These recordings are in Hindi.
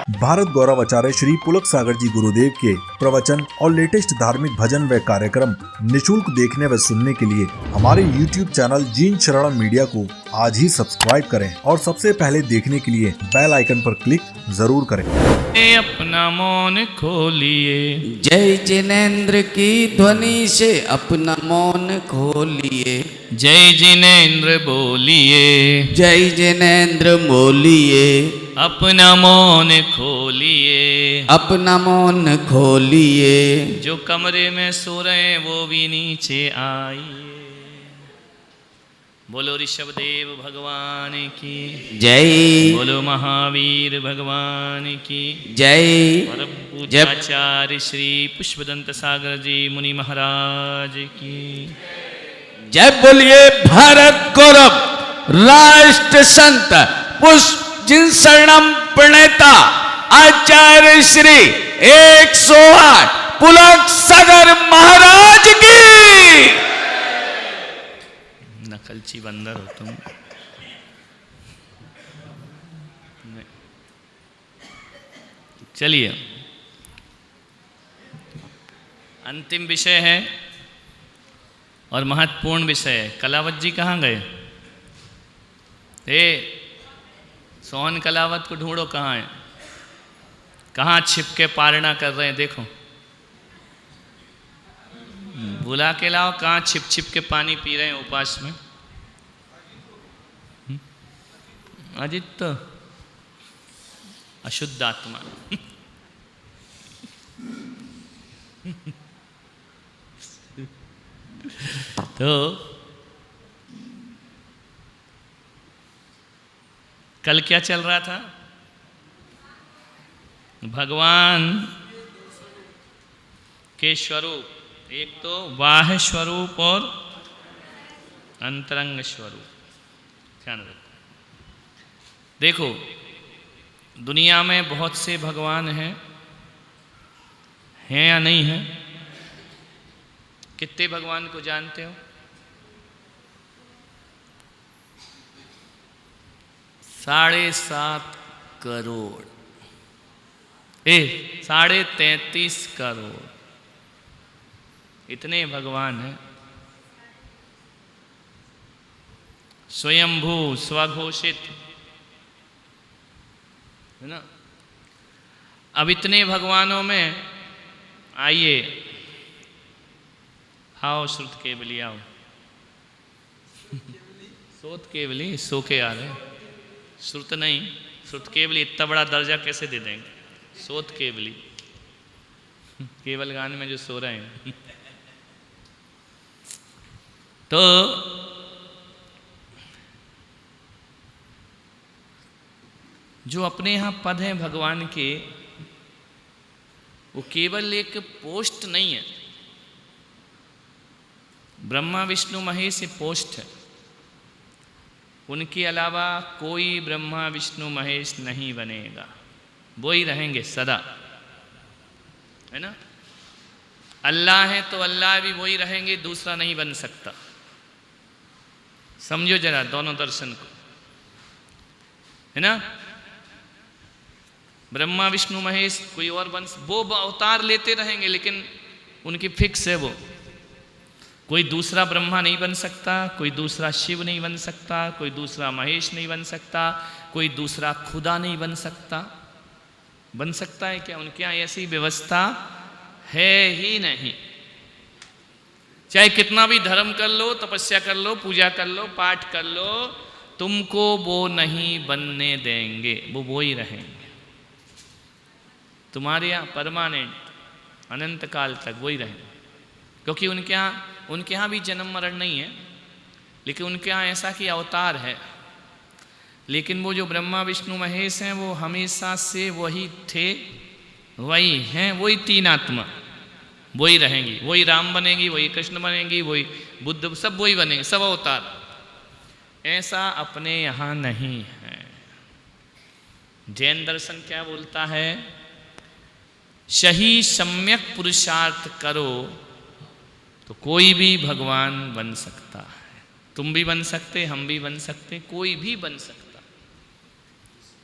भारत गौरव आचार्य श्री पुलक सागर जी गुरुदेव के प्रवचन और लेटेस्ट धार्मिक भजन व कार्यक्रम निशुल्क देखने व सुनने के लिए हमारे YouTube चैनल जीन शरणम मीडिया को आज ही सब्सक्राइब करें और सबसे पहले देखने के लिए बेल आइकन पर क्लिक जरूर करें। अपना मौन खोलिए, जय जिनेन्द्र की ध्वनि से अपना मौन खोलिए, जय जिनेन्द्र बोलिए, जय जिनेन्द्र बोलिए, अपना मौन खोलिए, अपना मौन खोलिए। जो कमरे में सो रहे हैं वो भी नीचे आइए। बोलो ऋषभदेव भगवान की जय, बोलो महावीर भगवान की जय, परम पूज्याचार्य श्री पुष्पदंत सागर जी मुनि महाराज की जय। बोलिए भारत गौरव राष्ट्र संत पुष्प जिन शरणम प्रणेता आचार्य श्री 108 पुलक सागर महाराज की। नकलची बंदर हो तुम। चलिए, अंतिम विषय है और महत्वपूर्ण विषय है। कलावत जी कहाँ गए? सोहन कलावत को ढूंढो, कहाँ है? कहाँ छिप के पारणा कर रहे हैं? देखो, बुला के लाओ। कहाँ छिप छिप के पानी पी रहे हैं उपास में? आदित्य अशुद्ध आत्मा। तो कल क्या चल रहा था? भगवान के स्वरूप, एक तो बाह्य स्वरूप और अंतरंग स्वरूप। ध्यान रखो। देखो, दुनिया में बहुत से भगवान हैं या नहीं हैं? कितने भगवान को जानते हो? 7.5 करोड़। 33.5 करोड़ इतने भगवान हैं। स्वयंभू, स्वघोषित, है ना? अब इतने भगवानों में आइए, आओ श्रुत केवली, आओ। सोत केवली सो के आ रहे, श्रुत नहीं। श्रुत केवली इतना बड़ा दर्जा कैसे दे देंगे? सोत केवली, केवल गान में जो सो रहे हैं। तो जो अपने यहाँ पद हैं भगवान के, वो केवल एक पोस्ट नहीं है। ब्रह्मा विष्णु महेश ये पोस्ट है। उनके अलावा कोई ब्रह्मा विष्णु महेश नहीं बनेगा। वो ही रहेंगे सदा, है ना? अल्लाह है तो अल्लाह भी वही रहेंगे, दूसरा नहीं बन सकता। समझो जरा दोनों दर्शन को, है ना? ब्रह्मा विष्णु महेश कोई और वो अवतार लेते रहेंगे, लेकिन उनकी फिक्स है वो। कोई दूसरा ब्रह्मा नहीं बन सकता, कोई दूसरा शिव नहीं बन सकता, कोई दूसरा महेश नहीं बन सकता, कोई दूसरा खुदा नहीं बन सकता। बन सकता है क्या? उनके यहाँ ऐसी व्यवस्था है ही नहीं। चाहे कितना भी धर्म कर लो, तपस्या कर लो, पूजा कर लो, पाठ कर लो, तुमको वो नहीं बनने देंगे। वो ही रहेंगे तुम्हारे यहाँ परमानेंट, अनंत काल तक वही रहेंगे। क्योंकि उनके यहाँ भी जन्म मरण नहीं है, लेकिन उनके यहाँ ऐसा कि अवतार है। लेकिन वो जो ब्रह्मा विष्णु महेश हैं, वो हमेशा से वही थे, वही हैं, वही तीन आत्मा वही रहेंगी। वही राम बनेंगी, वही कृष्ण बनेंगी, वही बुद्ध, सब वही बनेंगे, सब अवतार। ऐसा अपने यहाँ नहीं है। जैन दर्शन क्या बोलता है? सही सम्यक पुरुषार्थ करो तो कोई भी भगवान बन सकता है। तुम भी बन सकते, हम भी बन सकते, कोई भी बन सकता।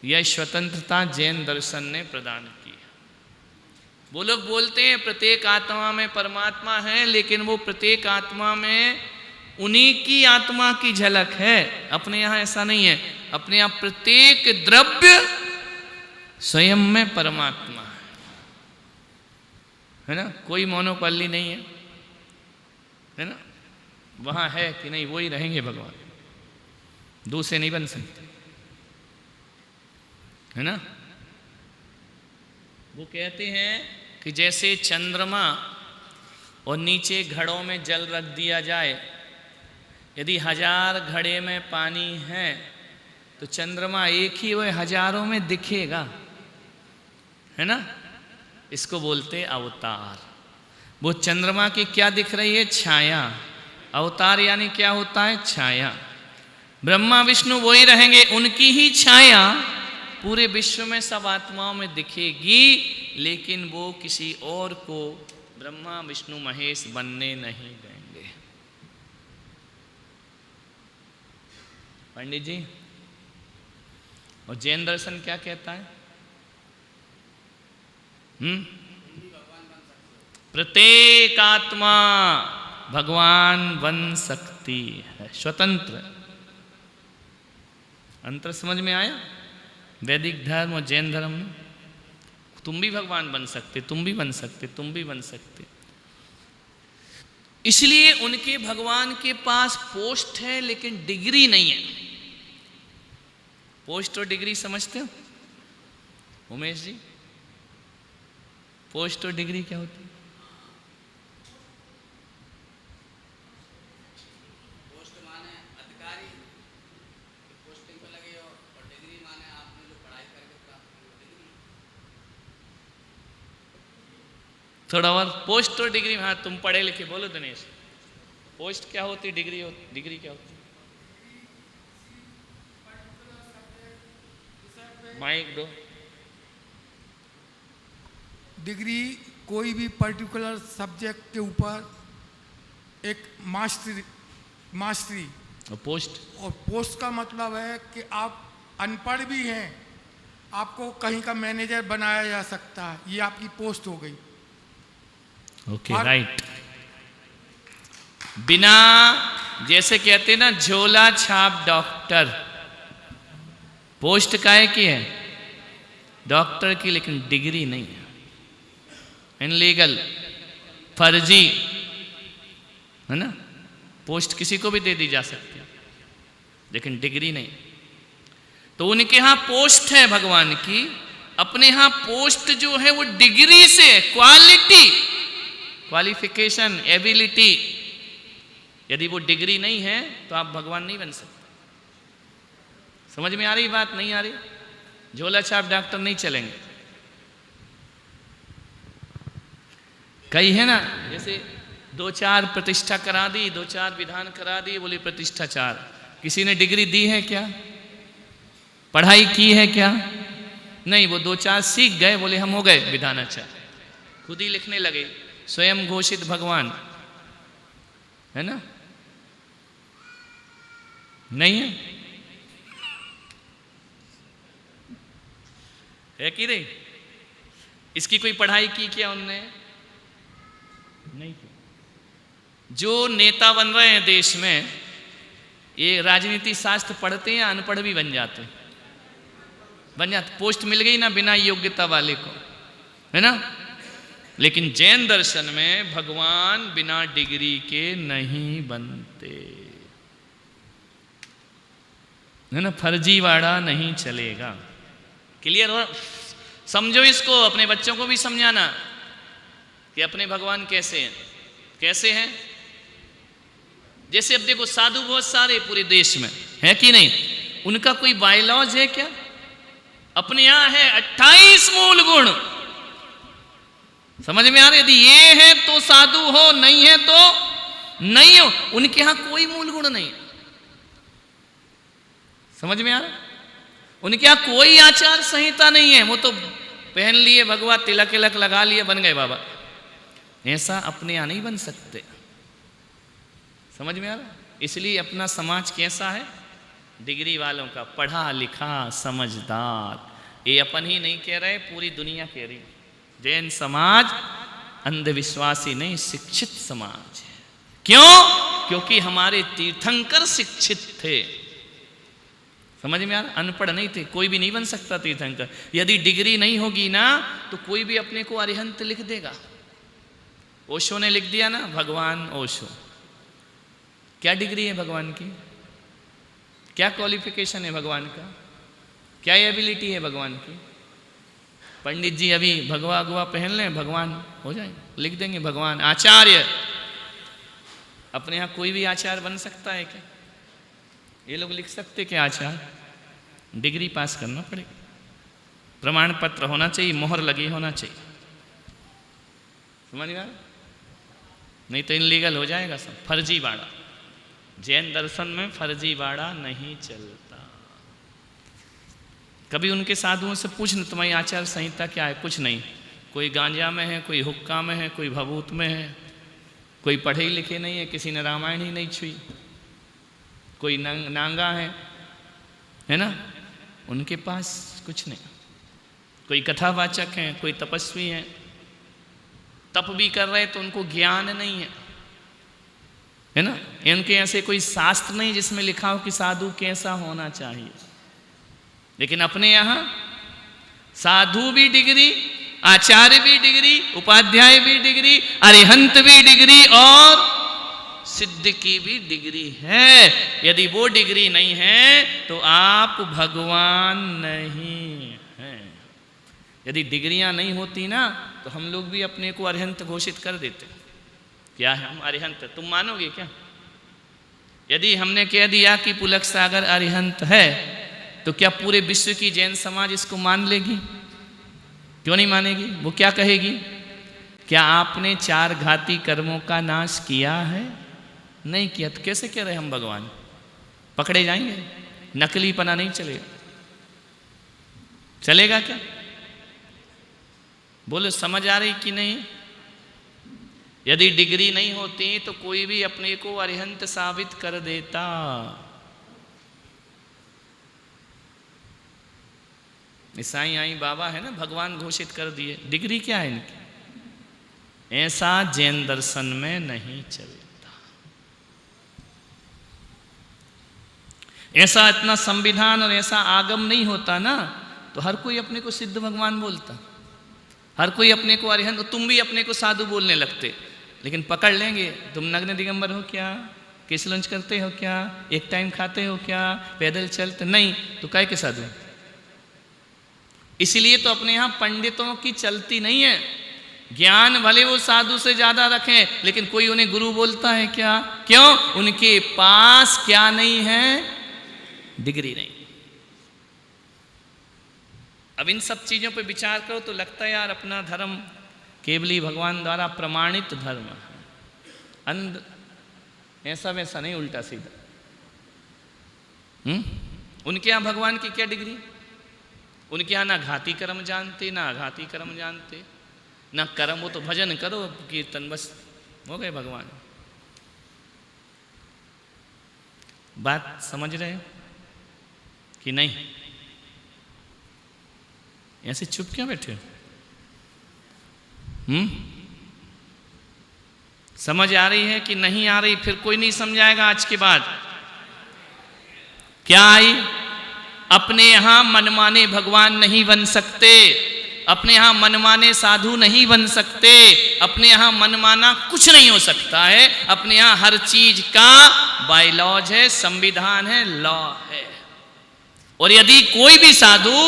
यह स्वतंत्रता जैन दर्शन ने प्रदान की है। वो लोग बोलते हैं प्रत्येक आत्मा में परमात्मा है, लेकिन वो प्रत्येक आत्मा में उन्हीं की आत्मा की झलक है। अपने यहाँ ऐसा नहीं है। अपने यहाँ प्रत्येक द्रव्य स्वयं में परमात्मा है ना। कोई मोनोपल्ली नहीं है ना। वहाँ है कि नहीं, वही रहेंगे भगवान, दूसरे नहीं बन सकते, है ना। वो कहते हैं कि जैसे चंद्रमा और नीचे घड़ों में जल रख दिया जाए, यदि 1000 घड़े में पानी है तो चंद्रमा एक ही वो हजारों में दिखेगा, है ना। इसको बोलते अवतार। वो चंद्रमा की क्या दिख रही है? छाया। अवतार यानी क्या होता है? छाया। ब्रह्मा विष्णु वही रहेंगे, उनकी ही छाया पूरे विश्व में सब आत्माओं में दिखेगी, लेकिन वो किसी और को ब्रह्मा विष्णु महेश बनने नहीं देंगे। पंडित जी, और जैन दर्शन क्या कहता है? प्रत्येक आत्मा भगवान बन सकती है, स्वतंत्र। अंतर समझ में आया? वैदिक धर्म और जैन धर्म में तुम भी भगवान बन सकते, तुम भी बन सकते, तुम भी बन सकते। इसलिए उनके भगवान के पास पोस्ट है लेकिन डिग्री नहीं है। पोस्ट और डिग्री समझते हो उमेश जी? पोस्ट और डिग्री क्या होती है? पोस्ट माने अधिकारी, पोस्टिंग पे लगे हो, और डिग्री माने आपने जो पढ़ाई करके प्राप्त की वो डिग्री। थोड़ा और पोस्ट और डिग्री। हाँ, तुम पढ़े लिखे, बोलो दिनेश। पोस्ट क्या होती, डिग्री डिग्री क्या होती? माइक दो। डिग्री कोई भी पर्टिकुलर सब्जेक्ट के ऊपर एक मास्टरी। और पोस्ट? और पोस्ट का मतलब है कि आप अनपढ़ भी हैं, आपको कहीं का मैनेजर बनाया जा सकता है, ये आपकी पोस्ट हो गई। Okay, right. बिना, जैसे कहते हैं ना, झोला छाप डॉक्टर, पोस्ट काहे की है? डॉक्टर की, लेकिन डिग्री नहीं है। इनलीगल, फर्जी, है ना। पोस्ट किसी को भी दे दी जा सकती है, लेकिन डिग्री नहीं। तो उनके यहाँ पोस्ट है भगवान की, अपने यहाँ पोस्ट जो है वो डिग्री से, क्वालिटी, क्वालिफिकेशन, एबिलिटी। यदि वो डिग्री नहीं है तो आप भगवान नहीं बन सकते। समझ में आ रही बात? नहीं आ रही? झोला छाप डॉक्टर नहीं चलेंगे। कई है ना, जैसे 2-4 प्रतिष्ठा करा दी, 2-4 विधान करा दी, बोले प्रतिष्ठा 4। किसी ने डिग्री दी है क्या? पढ़ाई की है क्या? नहीं, वो 2-4 सीख गए, बोले हम हो गए विधानाचार्य, खुद ही लिखने लगे, स्वयं घोषित भगवान, है ना। नहीं है कि नहीं? इसकी कोई पढ़ाई की क्या उनने? नहीं की। जो नेता बन रहे हैं देश में, ये राजनीति शास्त्र पढ़ते हैं या अनपढ़ भी बन जाते? बन जाते। पोस्ट मिल गई ना बिना योग्यता वाले को, है ना। लेकिन जैन दर्शन में भगवान बिना डिग्री के नहीं बनते, है ना। फर्जीवाड़ा नहीं चलेगा। क्लियर हो? समझो इसको, अपने बच्चों को भी समझाना कि अपने भगवान कैसे हैं। कैसे हैं? जैसे अब देखो, साधु बहुत सारे पूरे देश में है कि नहीं, उनका कोई बायलॉज है क्या? अपने यहां है 28 मूल गुण। समझ में आ रहा है? यदि ये है तो साधु हो, नहीं है तो नहीं हो। उनके यहां कोई मूल गुण नहीं। समझ में आ रहा है? उनके यहां कोई आचार संहिता नहीं है। वो तो पहन लिए भगवा, तिलक तिलक लगा लिए, बन गए बाबा। ऐसा अपने यहां नहीं बन सकते। समझ में आ रहा है? इसलिए अपना समाज कैसा है? डिग्री वालों का, पढ़ा लिखा समझदार। ये अपन ही नहीं कह रहे, पूरी दुनिया कह रही। जैन समाज अंधविश्वासी नहीं, शिक्षित समाज है। क्यों? क्योंकि हमारे तीर्थंकर शिक्षित थे। समझ में आ रहा? अनपढ़ नहीं थे, कोई भी नहीं बन सकता तीर्थंकर। यदि डिग्री नहीं होगी ना तो कोई भी अपने को अरिहंत लिख देगा। ओशो ने लिख दिया ना, भगवान ओशो। क्या डिग्री है भगवान की? क्या क्वालिफिकेशन है भगवान का? क्या एबिलिटी है भगवान की? पंडित जी अभी भगवा अगवा पहन लें, भगवान हो जाए, लिख देंगे भगवान आचार्य। अपने यहाँ कोई भी आचार्य बन सकता है क्या? ये लोग लिख सकते क्या आचार्य? डिग्री पास करना पड़ेगा, प्रमाण पत्र होना चाहिए, मोहर लगी होना चाहिए। समझ गया? नहीं तो इनलीगल हो जाएगा सब, फर्जीवाड़ा। जैन दर्शन में फर्जीवाड़ा नहीं चलता। कभी उनके साधुओं से पूछना तुम्हारी आचार संहिता क्या है? कुछ नहीं। कोई गांजा में है, कोई हुक्का में है, कोई भभूत में है, कोई पढ़े लिखे नहीं है, किसी ने रामायण ही नहीं छुई, कोई नांगा है ना, उनके पास कुछ नहीं। कोई कथावाचक हैं, कोई तपस्वी हैं, तप भी कर रहे तो उनको ज्ञान नहीं है ना। इनके ऐसे कोई शास्त्र नहीं जिसमें लिखा हो कि साधु कैसा होना चाहिए। लेकिन अपने यहाँ साधु भी डिग्री, आचार्य भी डिग्री, उपाध्याय भी डिग्री, अरिहंत भी डिग्री और सिद्ध की भी डिग्री है। यदि वो डिग्री नहीं है तो आप भगवान नहीं हैं। यदि डिग्रियां नहीं होती ना तो हम लोग भी अपने को अरिहंत घोषित कर देते। क्या है हम अरिहंत? तुम मानोगे क्या? यदि हमने कह दिया कि पुलक सागर अरिहंत है तो क्या पूरे विश्व की जैन समाज इसको मान लेगी? क्यों नहीं मानेगी? वो क्या कहेगी? क्या आपने 4 घाती कर्मों का नाश किया है? नहीं किया तो कैसे कह रहे हम भगवान? पकड़े जाएंगे, नकली पना नहीं चलेगा। चलेगा क्या? बोलो, समझ आ रही कि नहीं? यदि डिग्री नहीं होती तो कोई भी अपने को अरिहंत साबित कर देता। ईसाई आई बाबा है ना, भगवान घोषित कर दिए। डिग्री क्या है इनकी? ऐसा जैन दर्शन में नहीं चलता। ऐसा इतना संविधान और ऐसा आगम नहीं होता ना तो हर कोई अपने को सिद्ध भगवान बोलता, हर कोई अपने को अरिहंत। तुम भी अपने को साधु बोलने लगते, लेकिन पकड़ लेंगे। तुम नग्न दिगंबर हो क्या? केस लंच करते हो क्या? एक टाइम खाते हो क्या? पैदल चलते नहीं तो काय के साधु? इसलिए तो अपने यहाँ पंडितों की चलती नहीं है। ज्ञान भले वो साधु से ज्यादा रखें लेकिन कोई उन्हें गुरु बोलता है क्या? क्यों? उनके पास क्या नहीं है? डिग्री नहीं। अब इन सब चीजों पर विचार करो तो लगता है यार अपना धर्म केवली भगवान द्वारा प्रमाणित धर्म है। अंध ऐसा वैसा नहीं, उल्टा सीधा। उनके यहाँ भगवान की क्या डिग्री? उनके यहाँ ना घाती कर्म जानते, ना अघाती कर्म जानते, ना कर्म। वो तो भजन करो, कीर्तन, बस हो गए भगवान। बात समझ रहे हो कि नहीं? ऐसे चुप क्यों बैठे हो? समझ आ रही है कि नहीं आ रही? फिर कोई नहीं समझाएगा आज के बाद। क्या आई? अपने यहां मनमाने भगवान नहीं बन सकते, अपने यहां मनमाने साधु नहीं बन सकते, अपने यहां मनमाना कुछ नहीं हो सकता है। अपने यहां हर चीज का बायलॉज है, संविधान है, लॉ है। और यदि कोई भी साधु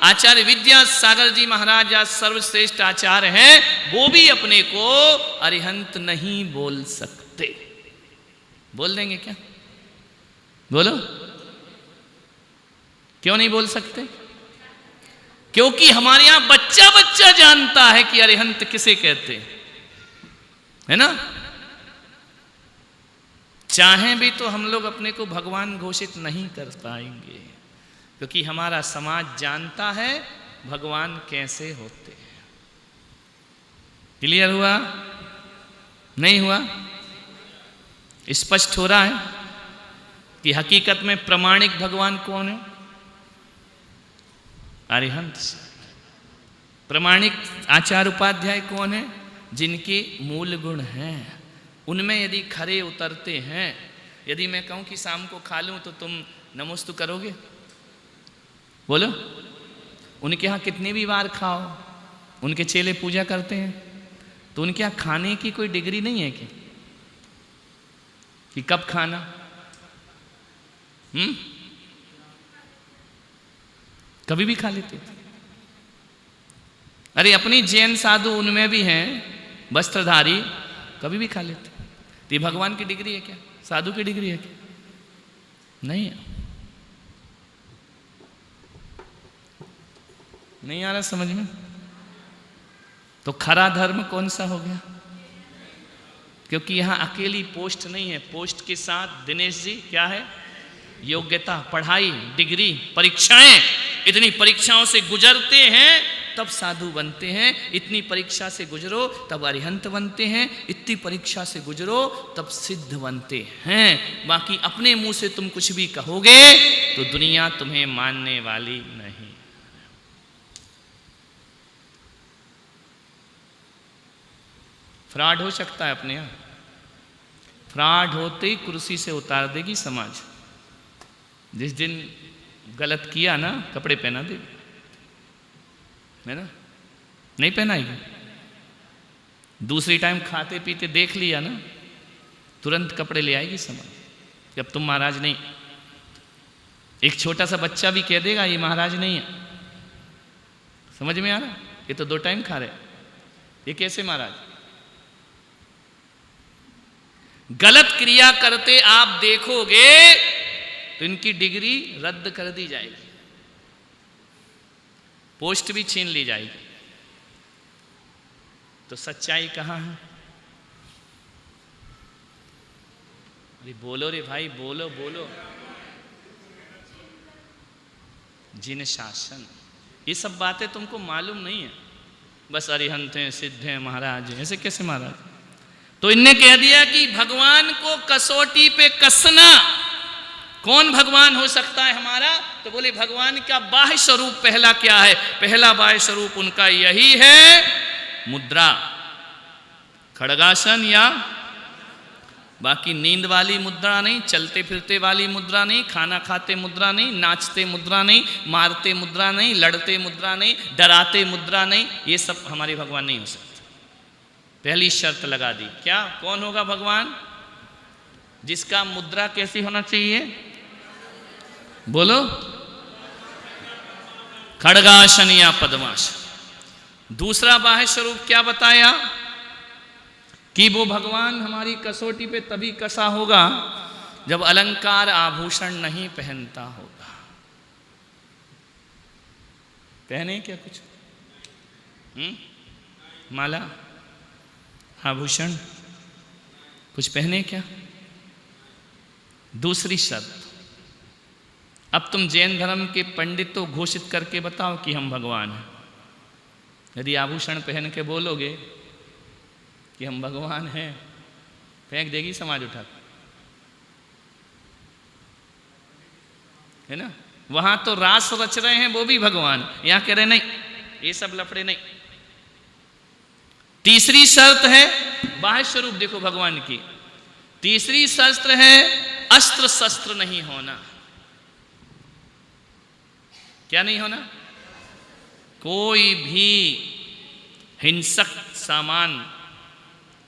आचार्य विद्यासागर जी महाराज या सर्वश्रेष्ठ आचार्य हैं, वो भी अपने को अरिहंत नहीं बोल सकते। बोल देंगे क्या? बोलो, क्यों नहीं बोल सकते? क्योंकि हमारे यहां बच्चा बच्चा जानता है कि अरिहंत किसे कहते है ना। चाहें भी तो हम लोग अपने को भगवान घोषित नहीं कर पाएंगे, क्योंकि हमारा समाज जानता है भगवान कैसे होते हैं। क्लियर हुआ? नहीं हुआ? स्पष्ट हो रहा है? कि हकीकत में प्रमाणिक भगवान कौन है? अरिहंत। प्रमाणिक आचार्य उपाध्याय कौन है? जिनके मूल गुण हैं, उनमें यदि खरे उतरते हैं। यदि मैं कहूं कि शाम को खा लूं तो तुम नमोस्तु करोगे? बोलो। उनके यहाँ कितनी भी बार खाओ, उनके चेले पूजा करते हैं, तो उनके यहाँ खाने की कोई डिग्री नहीं है कि कब खाना? कभी भी खा लेते थे। अरे अपनी जैन साधु उनमें भी हैं वस्त्रधारी, कभी भी खा लेते। तो ये भगवान की डिग्री है क्या? साधु की डिग्री है क्या? नहीं है। नहीं आ रहा समझ में? तो खरा धर्म कौन सा हो गया? क्योंकि यहां अकेली पोस्ट नहीं है, पोस्ट के साथ दिनेश जी क्या है? योग्यता, पढ़ाई, डिग्री, परीक्षाएं। इतनी परीक्षाओं से गुजरते हैं तब साधु बनते हैं, इतनी परीक्षा से गुजरो तब अरिहंत बनते हैं, इतनी परीक्षा से गुजरो तब सिद्ध बनते हैं। बाकी अपने मुंह से तुम कुछ भी कहोगे तो दुनिया तुम्हें मानने वाली नहीं। फ्रॉड हो सकता है अपने यहां, फ्रॉड होते ही कुर्सी से उतार देगी समाज। जिस दिन गलत किया ना, कपड़े पहना देगी, है ना? नहीं पहनाएगी। दूसरी टाइम खाते पीते देख लिया ना, तुरंत कपड़े ले आएगी समाज कि अब तुम महाराज नहीं। एक छोटा सा बच्चा भी कह देगा ये महाराज नहीं है। समझ में आ रहा? ये तो 2 टाइम खा रहे, ये कैसे महाराज? गलत क्रिया करते आप देखोगे तो इनकी डिग्री रद्द कर दी जाएगी, पोस्ट भी छीन ली जाएगी। तो सच्चाई कहां है? अरे बोलो रे भाई, बोलो बोलो। जिन शासन, ये सब बातें तुमको मालूम नहीं है। बस अरिहंत हैं, सिद्ध हैं, महाराज हैं। ऐसे कैसे महाराज? तो इनने कह दिया कि भगवान को कसौटी पे कसना। कौन भगवान हो सकता है हमारा? तो बोले भगवान का बाह्य स्वरूप पहला क्या है? पहला बाह्य स्वरूप उनका यही है मुद्रा, खड़गासन, या बाकी नींद वाली मुद्रा नहीं, चलते फिरते वाली मुद्रा नहीं, खाना खाते मुद्रा नहीं, नाचते मुद्रा नहीं, मारते मुद्रा नहीं, लड़ते मुद्रा नहीं, डराते मुद्रा नहीं। ये सब हमारे भगवान नहीं हो सकते। पहली शर्त लगा दी। क्या? कौन होगा भगवान? जिसका मुद्रा कैसी होना चाहिए? बोलो। खड़गासन या पद्मासन। दूसरा बाह्य स्वरूप क्या बताया? कि वो भगवान हमारी कसौटी पे तभी कसा होगा जब अलंकार आभूषण नहीं पहनता होगा। पहने क्या कुछ? माला, आभूषण कुछ पहने क्या? दूसरी शर्त, अब तुम जैन धर्म के पंडित तो घोषित करके बताओ कि हम भगवान हैं। यदि आभूषण पहन के बोलोगे कि हम भगवान हैं, फेंक देगी समाज उठा, है ना? वहां तो रास रच रहे हैं वो भी भगवान, यहां कह रहे नहीं, ये सब लफड़े नहीं। तीसरी शर्त है बाह्य स्वरूप, देखो भगवान की तीसरी शर्त है अस्त्र शस्त्र नहीं होना। क्या नहीं होना? कोई भी हिंसक सामान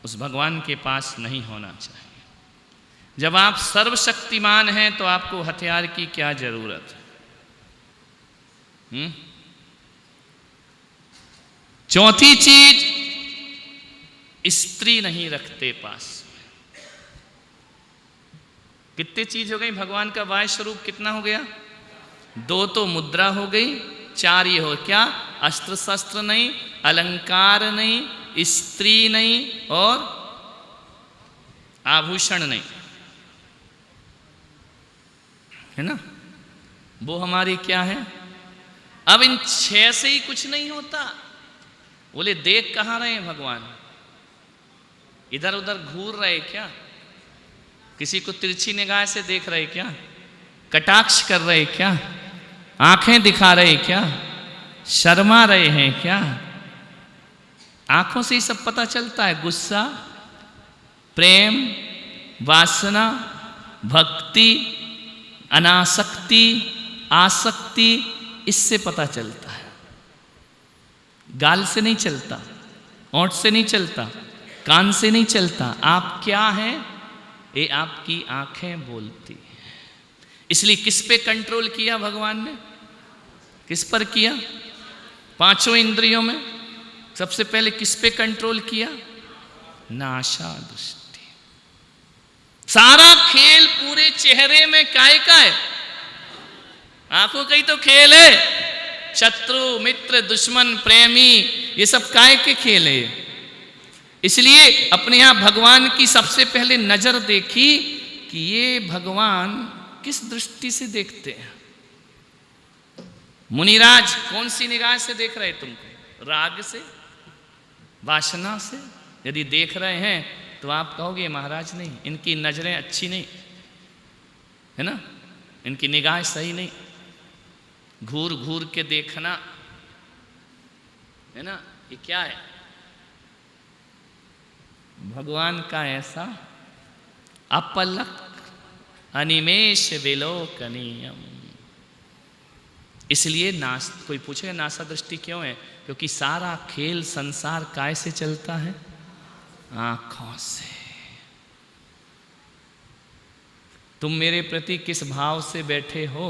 उस भगवान के पास नहीं होना चाहिए। जब आप सर्वशक्तिमान हैं तो आपको हथियार की क्या जरूरत है? चौथी चीज, स्त्री नहीं रखते पास। कितनी चीज हो गई? भगवान का बाह्य स्वरूप कितना हो गया? 2 तो मुद्रा हो गई, 4 ये हो क्या? अस्त्र शस्त्र नहीं, अलंकार नहीं, स्त्री नहीं और आभूषण नहीं, है ना? वो हमारी क्या है? अब इन 6 से ही कुछ नहीं होता। बोले देख कहां रहे हैं भगवान? इधर उधर घूर रहे क्या? किसी को तिरछी निगाह से देख रहे क्या? कटाक्ष कर रहे क्या? आंखें दिखा रहे क्या? शर्मा रहे हैं क्या? आंखों से ही सब पता चलता है। गुस्सा, प्रेम, वासना, भक्ति, अनासक्ति, आसक्ति, इससे पता चलता है। गाल से नहीं चलता, ओंठ से नहीं चलता, कान से नहीं चलता। आप क्या हैं ये आपकी आंखें बोलती हैं। इसलिए किस पे कंट्रोल किया भगवान ने? किस पर किया? पांचों इंद्रियों में सबसे पहले किस पे कंट्रोल किया? नासा दृष्टि। सारा खेल पूरे चेहरे में काय का है? आंखों का ही तो खेल है। शत्रु, मित्र, दुश्मन, प्रेमी, ये सब काय के खेल है। इसलिए अपने यहां भगवान की सबसे पहले नजर देखी कि ये भगवान किस दृष्टि से देखते हैं। मुनिराज कौन सी निगाह से देख रहे तुमको? राग से, वासना से? यदि देख रहे हैं तो आप कहोगे महाराज नहीं, इनकी नजरें अच्छी नहीं है ना, इनकी निगाह सही नहीं। घूर घूर के देखना है ना, ये क्या है? भगवान का ऐसा अपलक अनिमेष विलोकनीयम। इसलिए कोई पूछेगा नासा दृष्टि क्यों है? क्योंकि सारा खेल संसार काय से चलता है? आंखों से। तुम मेरे प्रति किस भाव से बैठे हो,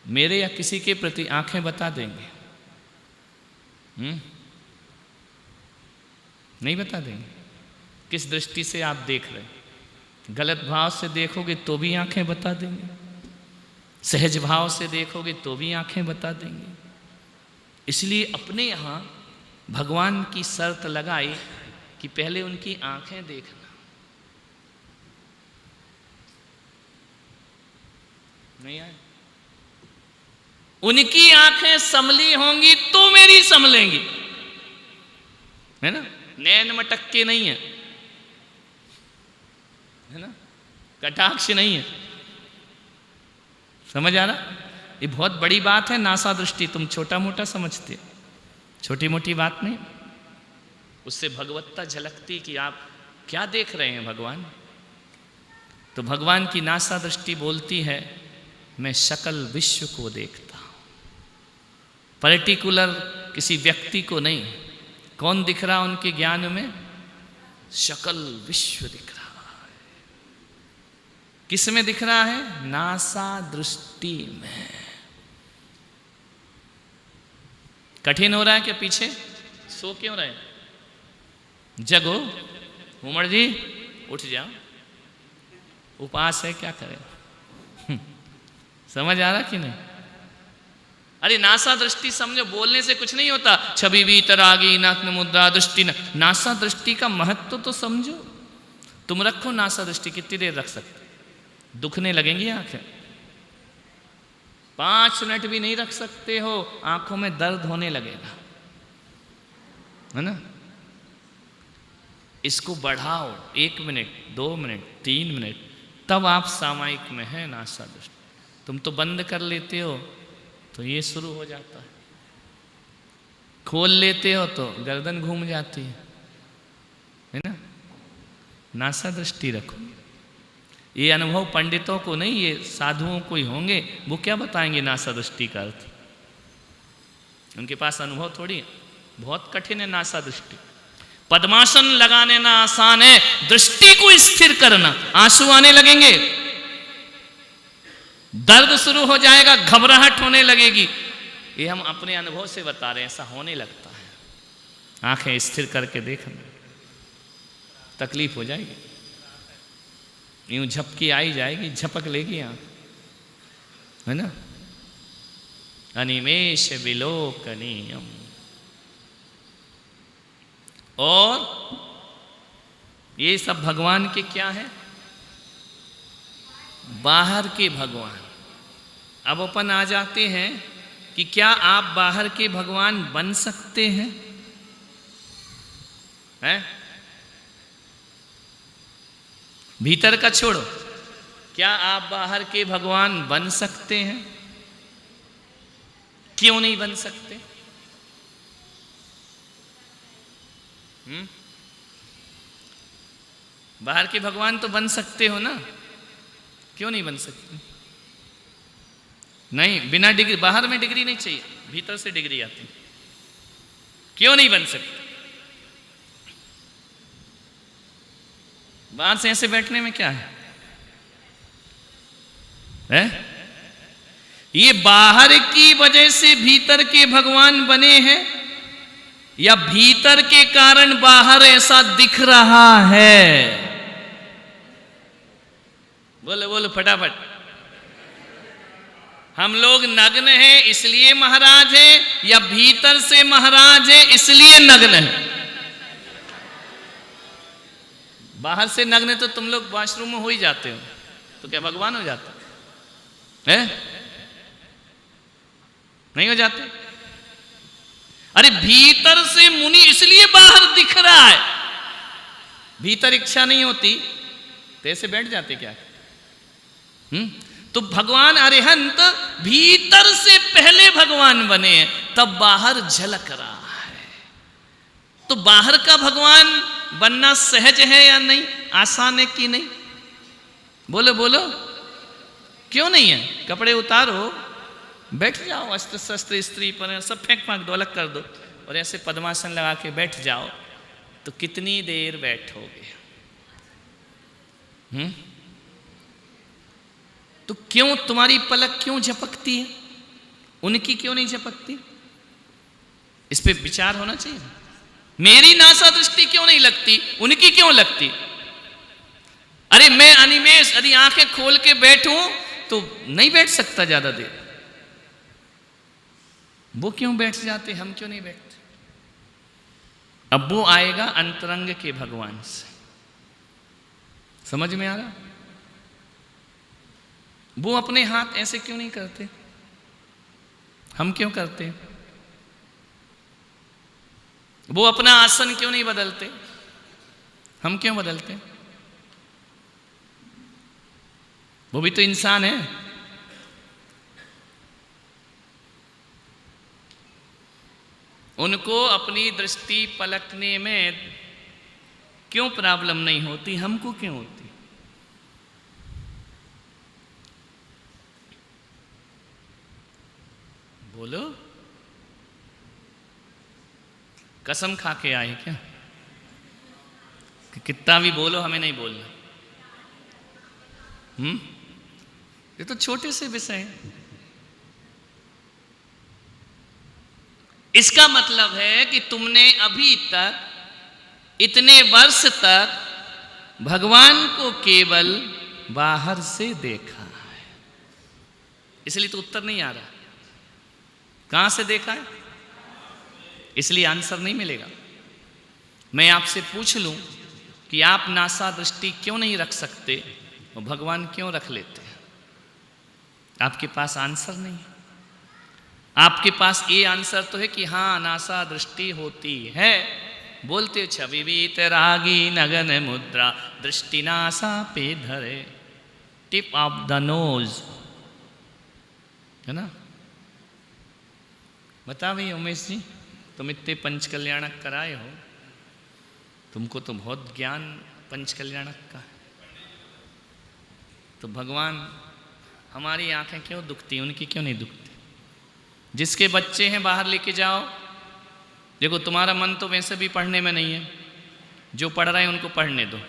मेरे या किसी के प्रति आंखें बता देंगे। नहीं बता देंगे किस दृष्टि से आप देख रहे हैं। गलत भाव से देखोगे तो भी आंखें बता देंगे, सहज भाव से देखोगे तो भी आंखें बता देंगे। इसलिए अपने यहाँ भगवान की शर्त लगाई कि पहले उनकी आंखें देखना। नहीं आए? उनकी आंखें संभली होंगी तो मेरी संभलेंगी, है ना। नैन मटक्के नहीं है, है ना, कटाक्ष नहीं है। समझ आ रहा? ये बहुत बड़ी बात है नासा दृष्टि। तुम छोटा मोटा समझते, छोटी मोटी बात नहीं। उससे भगवत्ता झलकती कि आप क्या देख रहे हैं भगवान। तो भगवान की नासा दृष्टि बोलती है मैं सकल विश्व को देखता हूं, पर्टिकुलर किसी व्यक्ति को नहीं। कौन दिख रहा उनके ज्ञान में? सकल विश्व दिख रहा है। किस में दिख रहा है? नासा दृष्टि में। कठिन हो रहा है क्या? पीछे सो क्यों रहे? जगो उमर जी, उठ जाओ। उपास है, क्या करें? समझ आ रहा कि नहीं? अरे नासा दृष्टि समझो, बोलने से कुछ नहीं होता। छवि भी तरागी नग्न मुद्रा दृष्टि न। नासा दृष्टि का महत्व तो समझो। तुम रखो नासा दृष्टि, कितनी देर रख सकते? दुखने लगेंगी आंखें। 5 मिनट भी नहीं रख सकते हो, आंखों में दर्द होने लगेगा, है ना। इसको बढ़ाओ 1 मिनट, 2 मिनट, 3 मिनट, तब आप सामायिक में है नासा दृष्टि। तुम तो बंद कर लेते हो तो ये शुरू हो जाता है, खोल लेते हो तो गर्दन घूम जाती है ना। नासा दृष्टि रखो। ये अनुभव पंडितों को नहीं, ये साधुओं को ही होंगे। वो क्या बताएंगे नासा दृष्टि का अर्थ? उनके पास अनुभव थोड़ी है। बहुत कठिन है नासा दृष्टि। पद्मासन लगाने ना आसान है, दृष्टि को स्थिर करना। आंसू आने लगेंगे, दर्द शुरू हो जाएगा, घबराहट होने लगेगी। ये हम अपने अनुभव से बता रहे हैं, ऐसा होने लगता है। आंखें स्थिर करके देखना, तकलीफ हो जाएगी। यूं झपकी आई जाएगी, झपक लेगी आंख, है ना। अनिमेष विलोकनीयम। और ये सब भगवान के क्या है? बाहर के भगवान। अब अपन आ जाते हैं कि क्या आप बाहर के भगवान बन सकते हैं? हैं? भीतर का छोड़ो, क्या आप बाहर के भगवान बन सकते हैं? क्यों नहीं बन सकते? बाहर के भगवान तो बन सकते हो ना, क्यों नहीं बन सकते? नहीं, बिना डिग्री, बाहर में डिग्री नहीं चाहिए, भीतर से डिग्री आती। क्यों नहीं बन सकते? बाहर से ऐसे बैठने में क्या है? ये बाहर की वजह से भीतर के भगवान बने हैं या भीतर के कारण बाहर ऐसा दिख रहा है? बोलो बोलो फटाफट। हम लोग नग्न हैं इसलिए महाराज है, या भीतर से महाराज है इसलिए नग्न है? बाहर से नग्न तो तुम लोग वॉशरूम में हो ही जाते हो, तो क्या भगवान हो जाता है? नहीं हो जाते? अरे भीतर से मुनि इसलिए बाहर दिख रहा है, भीतर इच्छा नहीं होती तो ऐसे बैठ जाते क्या? तो भगवान अरिहंत भीतर से पहले भगवान बने हैं, तब बाहर झलक रहा है। तो बाहर का भगवान बनना सहज है या नहीं, आसान है कि नहीं? बोलो बोलो, क्यों नहीं है? कपड़े उतारो, बैठ जाओ, अस्त्र शस्त्र स्त्री पर सब फेंक फांक दो, अलग कर दो, और ऐसे पद्मासन लगा के बैठ जाओ, तो कितनी देर बैठोगे? तो क्यों तुम्हारी पलक क्यों झपकती है, उनकी क्यों नहीं झपकती? इस पे विचार होना चाहिए। मेरी नासा दृष्टि क्यों नहीं लगती, उनकी क्यों लगती? अरे मैं अनिमेष यदि आंखें खोल के बैठूं तो नहीं बैठ सकता ज्यादा देर, वो क्यों बैठ जाते, हम क्यों नहीं बैठते? अब वो आएगा अंतरंग के भगवान से। समझ में आ रहा? वो अपने हाथ ऐसे क्यों नहीं करते, हम क्यों करते? वो अपना आसन क्यों नहीं बदलते, हम क्यों बदलते? वो भी तो इंसान है। उनको अपनी दृष्टि पलटने में क्यों प्रॉब्लम नहीं होती, हमको क्यों होती? बोलो, कसम खा के आए क्या कि कितना भी बोलो हमें नहीं बोलना? ये तो छोटे से विषय हैं। इसका मतलब है कि तुमने अभी तक इतने वर्ष तक भगवान को केवल बाहर से देखा है, इसलिए तो उत्तर नहीं आ रहा। कहां से देखा है? इसलिए आंसर नहीं मिलेगा। मैं आपसे पूछ लूं कि आप नासा दृष्टि क्यों नहीं रख सकते और भगवान क्यों रख लेते हैं? आपके पास आंसर नहीं। आपके पास ये आंसर तो है कि हाँ नासा दृष्टि होती है, बोलते छवि बीत रागी नगन मुद्रा दृष्टि नासा पे धरे, टिप ऑफ द नोज, है ना? बता भाई उमेश जी, तुम इतने पंच कल्याणक कराए हो, तुमको तो बहुत ज्ञान पंच कल्याणक का है, तो भगवान हमारी आंखें क्यों दुखती, उनकी क्यों नहीं दुखती? जिसके बच्चे हैं बाहर लेके जाओ, देखो तुम्हारा मन तो वैसे भी पढ़ने में नहीं है, जो पढ़ रहे हैं उनको पढ़ने दो,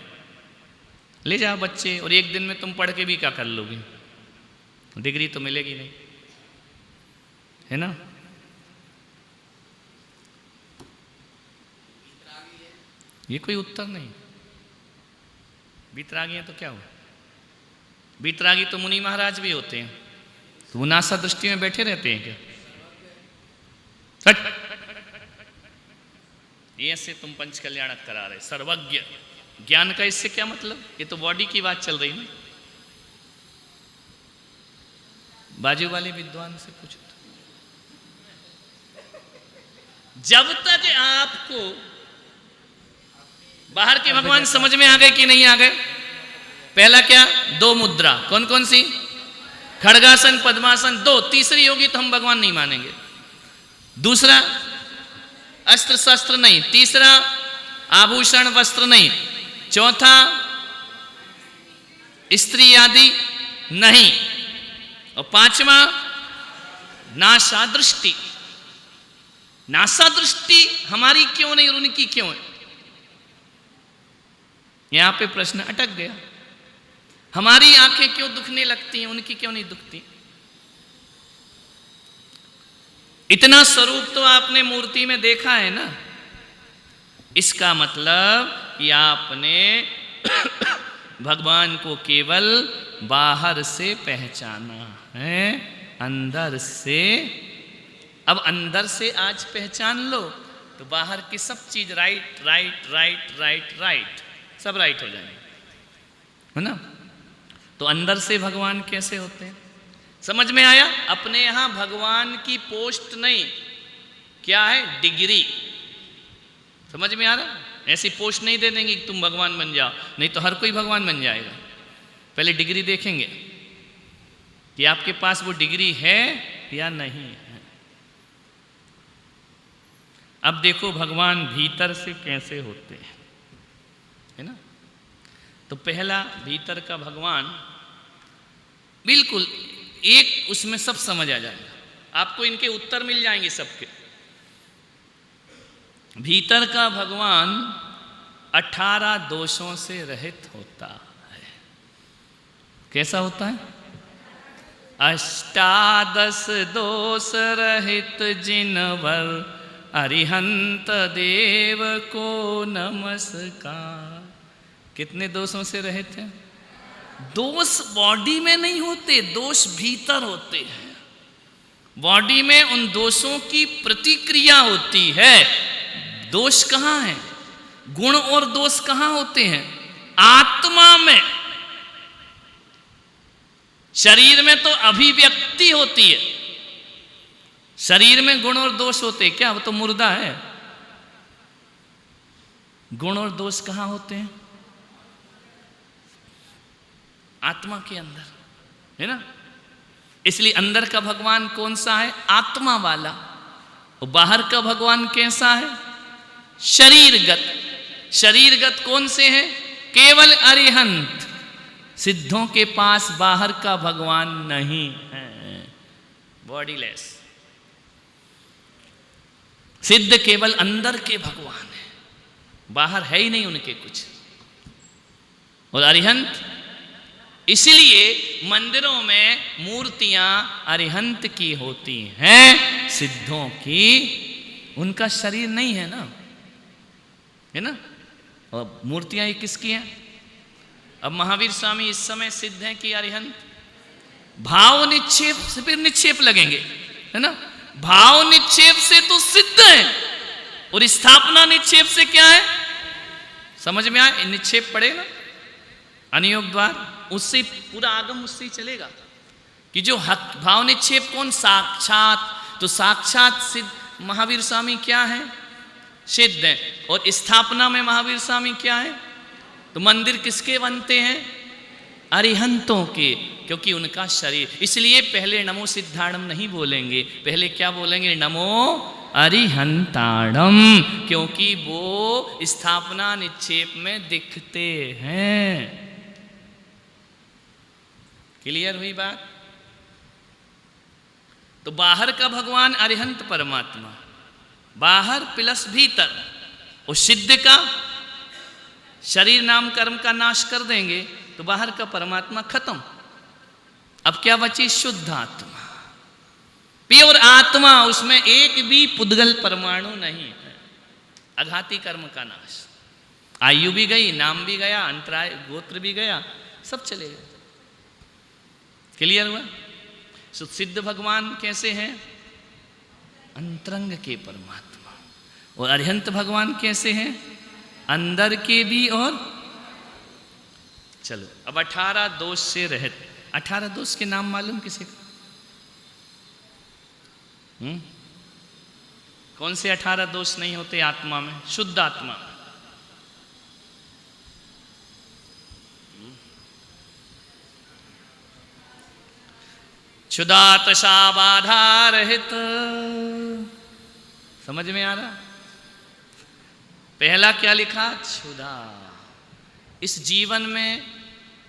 ले जाओ बच्चे, और एक दिन में तुम पढ़ के भी क्या कर लोगे? डिग्री तो मिलेगी नहीं, है ना? ये कोई उत्तर नहीं। बीतरागी है तो क्या हुआ? बीतरागी तो मुनि महाराज भी होते हैं, तो वो नासा दृष्टि में बैठे रहते हैं क्या? ये ऐसे तुम पंच कल्याणक करा रहे, सर्वज्ञ ज्ञान का इससे क्या मतलब? ये तो बॉडी की बात चल रही ना। बाजू वाले विद्वान से पूछो तो। जब तक आपको बाहर के भगवान समझ में आ गए कि नहीं आ गए? पहला क्या? 2 मुद्रा। कौन कौन सी? खड़गासन, पद्मासन, 2। तीसरी होगी तो हम भगवान नहीं मानेंगे। दूसरा, अस्त्र शस्त्र नहीं। तीसरा, आभूषण वस्त्र नहीं। चौथा, स्त्री आदि नहीं। और 5वां, नासा दृष्टि। नासा दृष्टि हमारी क्यों नहीं और उनकी क्यों है? यहां पे प्रश्न अटक गया। हमारी आंखें क्यों दुखने लगती हैं, उनकी क्यों नहीं दुखती? इतना स्वरूप तो आपने मूर्ति में देखा है ना। इसका मतलब कि आपने भगवान को केवल बाहर से पहचाना है, अंदर से। अब अंदर से आज पहचान लो तो बाहर की सब चीज right right right right right सब राइट हो जाएंगे, है ना। तो अंदर से भगवान कैसे होते हैं? समझ में आया? अपने यहां भगवान की पोस्ट नहीं, क्या है? डिग्री। समझ में आ रहा? ऐसी पोस्ट नहीं दे देंगे कि तुम भगवान बन जाओ, नहीं तो हर कोई भगवान बन जाएगा। पहले डिग्री देखेंगे कि आपके पास वो डिग्री है या नहीं है। अब देखो भगवान भीतर से कैसे होते हैं, है ना। तो पहला भीतर का भगवान बिल्कुल एक, उसमें सब समझ आ जाएगा आपको, इनके उत्तर मिल जाएंगे सबके। भीतर का भगवान 18 दोषों से रहित होता है। कैसा होता है? 18 दोष रहित जिनवर अरिहंत देव को नमस्कार। कितने दोषों से रहित हैं? दोष बॉडी में नहीं होते, दोष भीतर होते हैं। बॉडी में उन दोषों की प्रतिक्रिया होती है। दोष कहाँ है? गुण और दोष कहाँ होते हैं? आत्मा में। शरीर में तो अभिव्यक्ति होती है, शरीर में गुण और दोष होते हैं क्या? वो तो मुर्दा है। गुण और दोष कहाँ होते हैं? आत्मा के अंदर, है ना। इसलिए अंदर का भगवान कौन सा है? आत्मा वाला। और बाहर का भगवान कैसा है? शरीरगत। शरीरगत कौन से हैं? केवल अरिहंत। सिद्धों के पास बाहर का भगवान नहीं है, बॉडीलेस। सिद्ध केवल अंदर के भगवान है, बाहर है ही नहीं उनके कुछ। और अरिहंत, इसलिए मंदिरों में मूर्तियां अरिहंत की होती हैं, सिद्धों की। उनका शरीर नहीं है ना, है ना। और मूर्तियां ये किसकी हैं? अब महावीर स्वामी इस समय सिद्ध हैं कि अरिहंत? भाव निक्षेप से फिर निक्षेप लगेंगे, है ना। भाव निक्षेप से तो सिद्ध है, और स्थापना निक्षेप से क्या है? समझ में आए? निक्षेप पड़ेगा अनियोग द्वार, उससे पूरा आगम उससे ही चलेगा कि जो हक। भाव निक्षेप कौन? साक्षात। तो साक्षात सिद्ध महावीर स्वामी क्या है? सिद्ध है। और स्थापना में महावीर स्वामी क्या है? तो मंदिर किसके बनते हैं? अरिहंतों के, क्योंकि उनका शरीर। इसलिए पहले नमो सिद्धाणम नहीं बोलेंगे, पहले क्या बोलेंगे? नमो अरिहंताणम, क्योंकि वो स्थापना निक्षेप में दिखते हैं। क्लियर हुई बात? तो बाहर का भगवान अरिहंत परमात्मा, बाहर प्लस भीतर। और सिद्ध का शरीर नाम कर्म का नाश कर देंगे तो बाहर का परमात्मा खत्म। अब क्या बची? शुद्ध आत्मा, प्योर आत्मा। उसमें एक भी पुद्गल परमाणु नहीं है। अघाती कर्म का नाश। आयु भी गई, नाम भी गया, अंतराय गोत्र भी गया, सब चले गए। क्लियर हुआ? सिद्ध भगवान कैसे हैं? अंतरंग के परमात्मा। और अरिहंत भगवान कैसे हैं? अंदर के भी। और चलो अब 18 दोष से रहित। 18 दोष के नाम मालूम किसी को? कौन से 18 दोष नहीं होते आत्मा में, शुद्ध आत्मा? क्षुधातशा बाधा रहित। समझ में आ रहा? पहला क्या लिखा? क्षुधा। इस जीवन में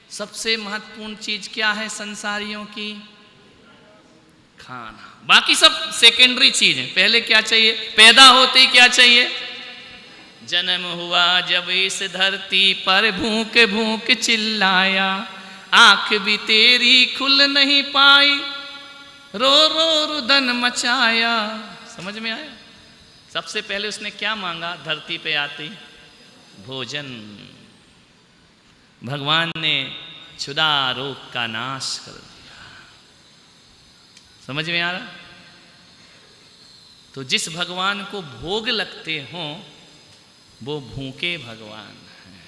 सबसे महत्वपूर्ण चीज क्या है संसारियों की? खाना। बाकी सब सेकेंडरी चीज है। पहले क्या चाहिए? पैदा होते ही क्या चाहिए? जन्म हुआ जब इस धरती पर भूख भूख चिल्लाया, आंख भी तेरी खुल नहीं पाई, रो रो रुदन मचाया। समझ में आया? सबसे पहले उसने क्या मांगा धरती पे आते? भोजन। भगवान ने क्षुधा रोग का नाश कर दिया। समझ में आ रहा? तो जिस भगवान को भोग लगते हों वो भूखे भगवान हैं।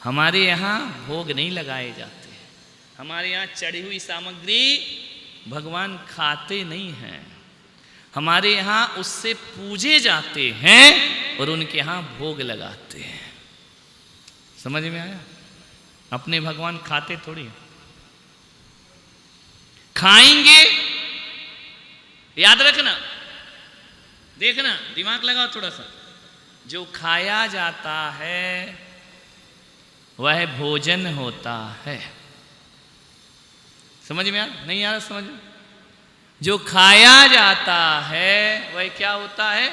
हमारे यहाँ भोग नहीं लगाए जाते। हमारे यहाँ चढ़ी हुई सामग्री भगवान खाते नहीं हैं। हमारे यहाँ उससे पूजे जाते हैं और उनके यहाँ भोग लगाते हैं। समझ में आया? अपने भगवान खाते थोड़ी। खाएंगे, याद रखना, देखना, दिमाग लगाओ थोड़ा सा। जो खाया जाता है वह भोजन होता है। समझ में आ? नहीं आ रहा समझ में? जो खाया जाता है वह क्या होता है?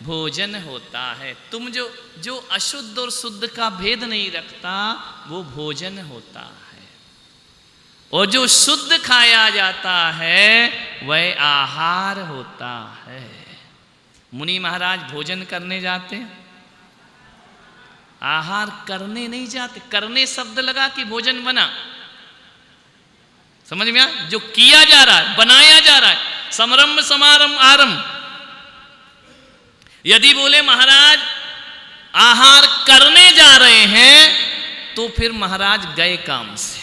भोजन होता है। तुम जो अशुद्ध और शुद्ध का भेद नहीं रखता वो भोजन होता है। और जो शुद्ध खाया जाता है वह आहार होता है। मुनि महाराज भोजन करने जाते हैं, आहार करने नहीं जाते। करने शब्द लगा कि भोजन बना। समझ में आ? जो किया जा रहा है, बनाया जा रहा है, समारंभ समारंभ आरंभ। यदि बोले महाराज आहार करने जा रहे हैं तो फिर महाराज गए काम से।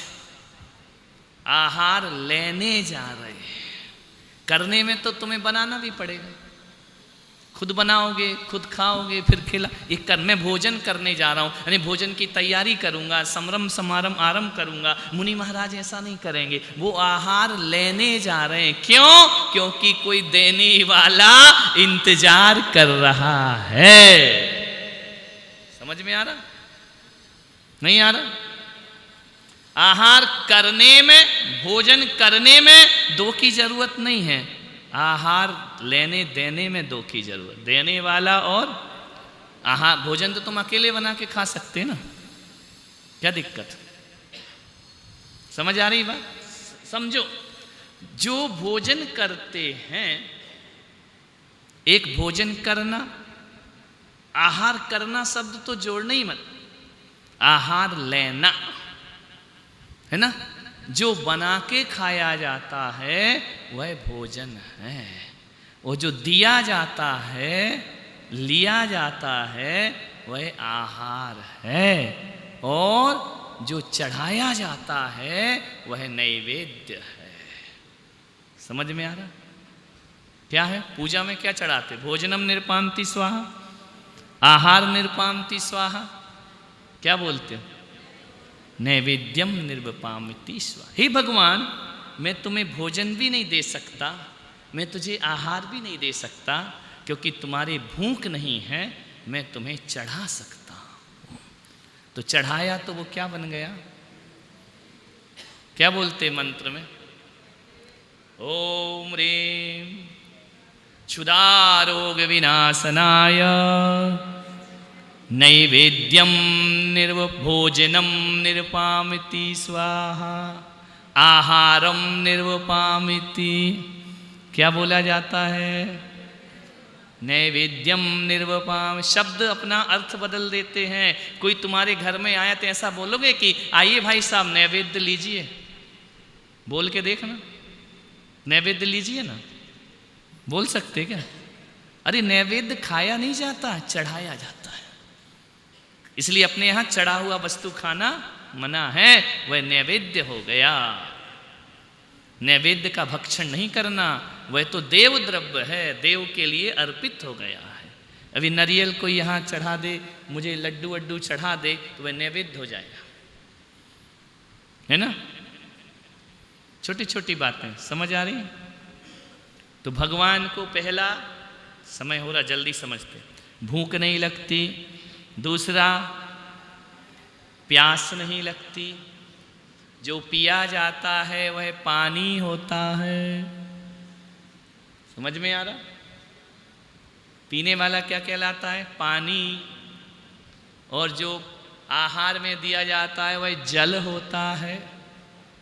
आहार लेने जा रहे हैं। करने में तो तुम्हें बनाना भी पड़ेगा। खुद बनाओगे, खुद खाओगे, फिर खिला। एक कर मैं भोजन करने जा रहा हूँ, यानी भोजन की तैयारी करूँगा, समारंभ समारंभ आरंभ करूँगा। मुनि महाराज ऐसा नहीं करेंगे। वो आहार लेने जा रहे हैं। क्यों? क्योंकि कोई देने वाला इंतजार कर रहा है। समझ में आ रहा? नहीं आ रहा? आहार करने में, भोजन करने में दो की जरूरत नहीं है। आहार लेने देने में दो की जरूरत। देने वाला और आहार। भोजन तो तुम अकेले बना के खा सकते हैं ना, क्या दिक्कत? समझ आ रही बात? समझो, जो भोजन करते हैं, एक भोजन करना, आहार करना शब्द तो जोड़ना ही मत। आहार लेना है ना? जो बना के खाया जाता है वह भोजन है। और जो दिया जाता है, लिया जाता है, वह आहार है। और जो चढ़ाया जाता है वह नैवेद्य है। समझ में आ रहा? क्या है? पूजा में क्या चढ़ाते? भोजनम निर्पान्ति स्वाहा, आहार निर्पान्ति स्वाहा। क्या बोलते हो? नैवेद्यम निर्वपामिति स्वाहा। हे भगवान, मैं तुम्हें भोजन भी नहीं दे सकता, मैं तुझे आहार भी नहीं दे सकता, क्योंकि तुम्हारी भूख नहीं है। मैं तुम्हें चढ़ा सकता हूँ। तो चढ़ाया तो वो क्या बन गया? क्या बोलते मंत्र में? ओम ह्रीं क्षुधारोग विनाशनाय नैवेद्यम निर्वभोजनम निर्पामिति स्वाहा, आहारम निर्वपामिति। क्या बोला जाता है? नैवेद्यम निर्वपाम। शब्द अपना अर्थ बदल देते हैं। कोई तुम्हारे घर में आया तो ऐसा बोलोगे कि आइए भाई साहब नैवेद्य लीजिए? बोल के देखना, नैवेद्य लीजिए ना। बोल सकते क्या? अरे नैवेद्य खाया नहीं जाता, चढ़ाया जाता है। इसलिए अपने यहाँ चढ़ा हुआ वस्तु खाना मना है, वह नैवेद्य हो गया। नैवेद्य का भक्षण नहीं करना, वह तो देव द्रव्य है, देव के लिए अर्पित हो गया है। अभी नारियल को यहाँ चढ़ा दे, मुझे लड्डू वड्डू चढ़ा दे, तो वह नैवेद्य हो जाएगा, है ना? छोटी छोटी बातें समझ आ रही हैं? तो भगवान को पहला, समय हो रहा जल्दी समझते, भूख नहीं लगती, दूसरा प्यास नहीं लगती, जो पिया जाता है वह पानी होता है। समझ में आ रहा? पीने वाला क्या कहलाता है? पानी। और जो आहार में दिया जाता है वह जल होता है।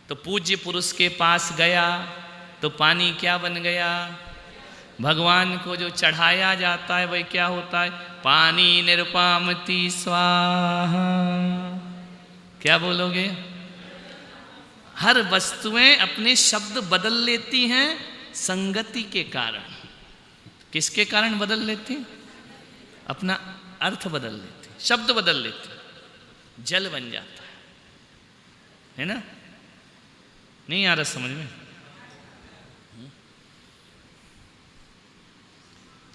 तो पूज्य पुरुष के पास गया तो पानी क्या बन गया? भगवान को जो चढ़ाया जाता है वह क्या होता है? पानी निरुपामति स्वाहा। क्या बोलोगे? हर वस्तुएं अपने शब्द बदल लेती हैं संगति के कारण। किसके कारण बदल लेती? अपना अर्थ बदल लेती, शब्द बदल लेती, जल बन जाता है ना? नहीं आ रहा समझ में?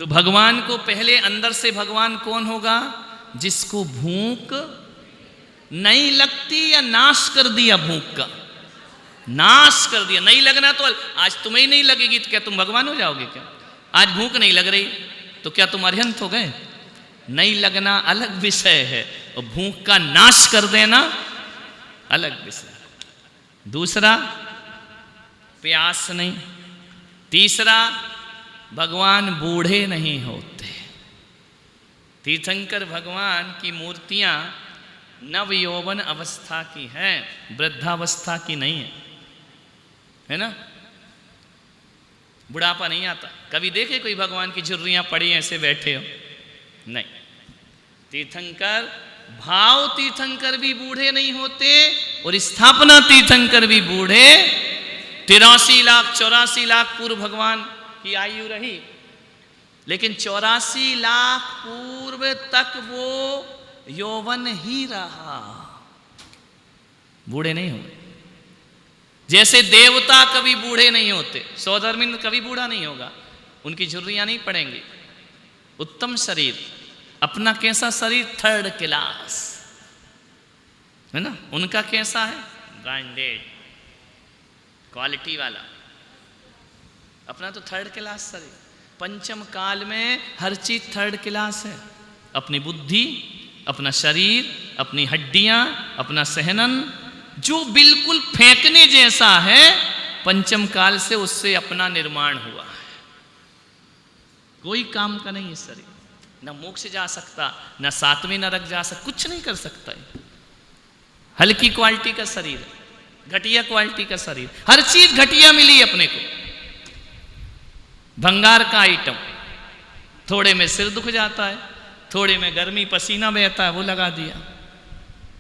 तो भगवान को पहले अंदर से भगवान कौन होगा? जिसको भूख नहीं लगती या नाश कर दिया भूख का, नाश कर दिया। नहीं लगना तो आज तुम्हें ही नहीं लगेगी तो क्या तुम भगवान हो जाओगे क्या? आज भूख नहीं लग रही तो क्या तुम अरिहंत हो गए? नहीं लगना अलग विषय है और भूख का नाश कर देना अलग विषय। दूसरा, प्यास नहीं। तीसरा, भगवान बूढ़े नहीं होते। तीर्थंकर भगवान की मूर्तियां नव यौवन अवस्था की हैं, वृद्धावस्था की नहीं है ना? बुढ़ापा नहीं आता। कभी देखे कोई भगवान की झुर्रियां पड़ी ऐसे बैठे हो? नहीं। तीर्थंकर, भाव तीर्थंकर भी बूढ़े नहीं होते और स्थापना तीर्थंकर भी बूढ़े। 83 लाख 84 लाख पूर्व भगवान की आयु रही, लेकिन 84 लाख पूर्व तक वो यौवन ही रहा, बूढ़े नहीं हुए। जैसे देवता कभी बूढ़े नहीं होते, सौधर्मिंद्र कभी बूढ़ा नहीं होगा, उनकी झुर्रियां नहीं पड़ेंगी। उत्तम शरीर, अपना कैसा शरीर? 3rd क्लास है ना? उनका कैसा है? ब्रांडेड, क्वालिटी वाला। अपना तो 3rd क्लास शरीर। पंचम काल में हर चीज 3rd क्लास है। अपनी बुद्धि, अपना शरीर, अपनी हड्डियां, अपना सहनन, जो बिल्कुल फेंकने जैसा है, पंचम काल से उससे अपना निर्माण हुआ है। कोई काम का नहीं है शरीर, न मोक्ष जा सकता, न 7वें नरक जा सकता, कुछ नहीं कर सकता है। हल्की क्वालिटी का शरीर है, घटिया क्वालिटी का शरीर, हर चीज घटिया मिली अपने को। भंगार का आइटम, थोड़े में सिर दुख जाता है, थोड़े में गर्मी पसीना बहता है, वो लगा दिया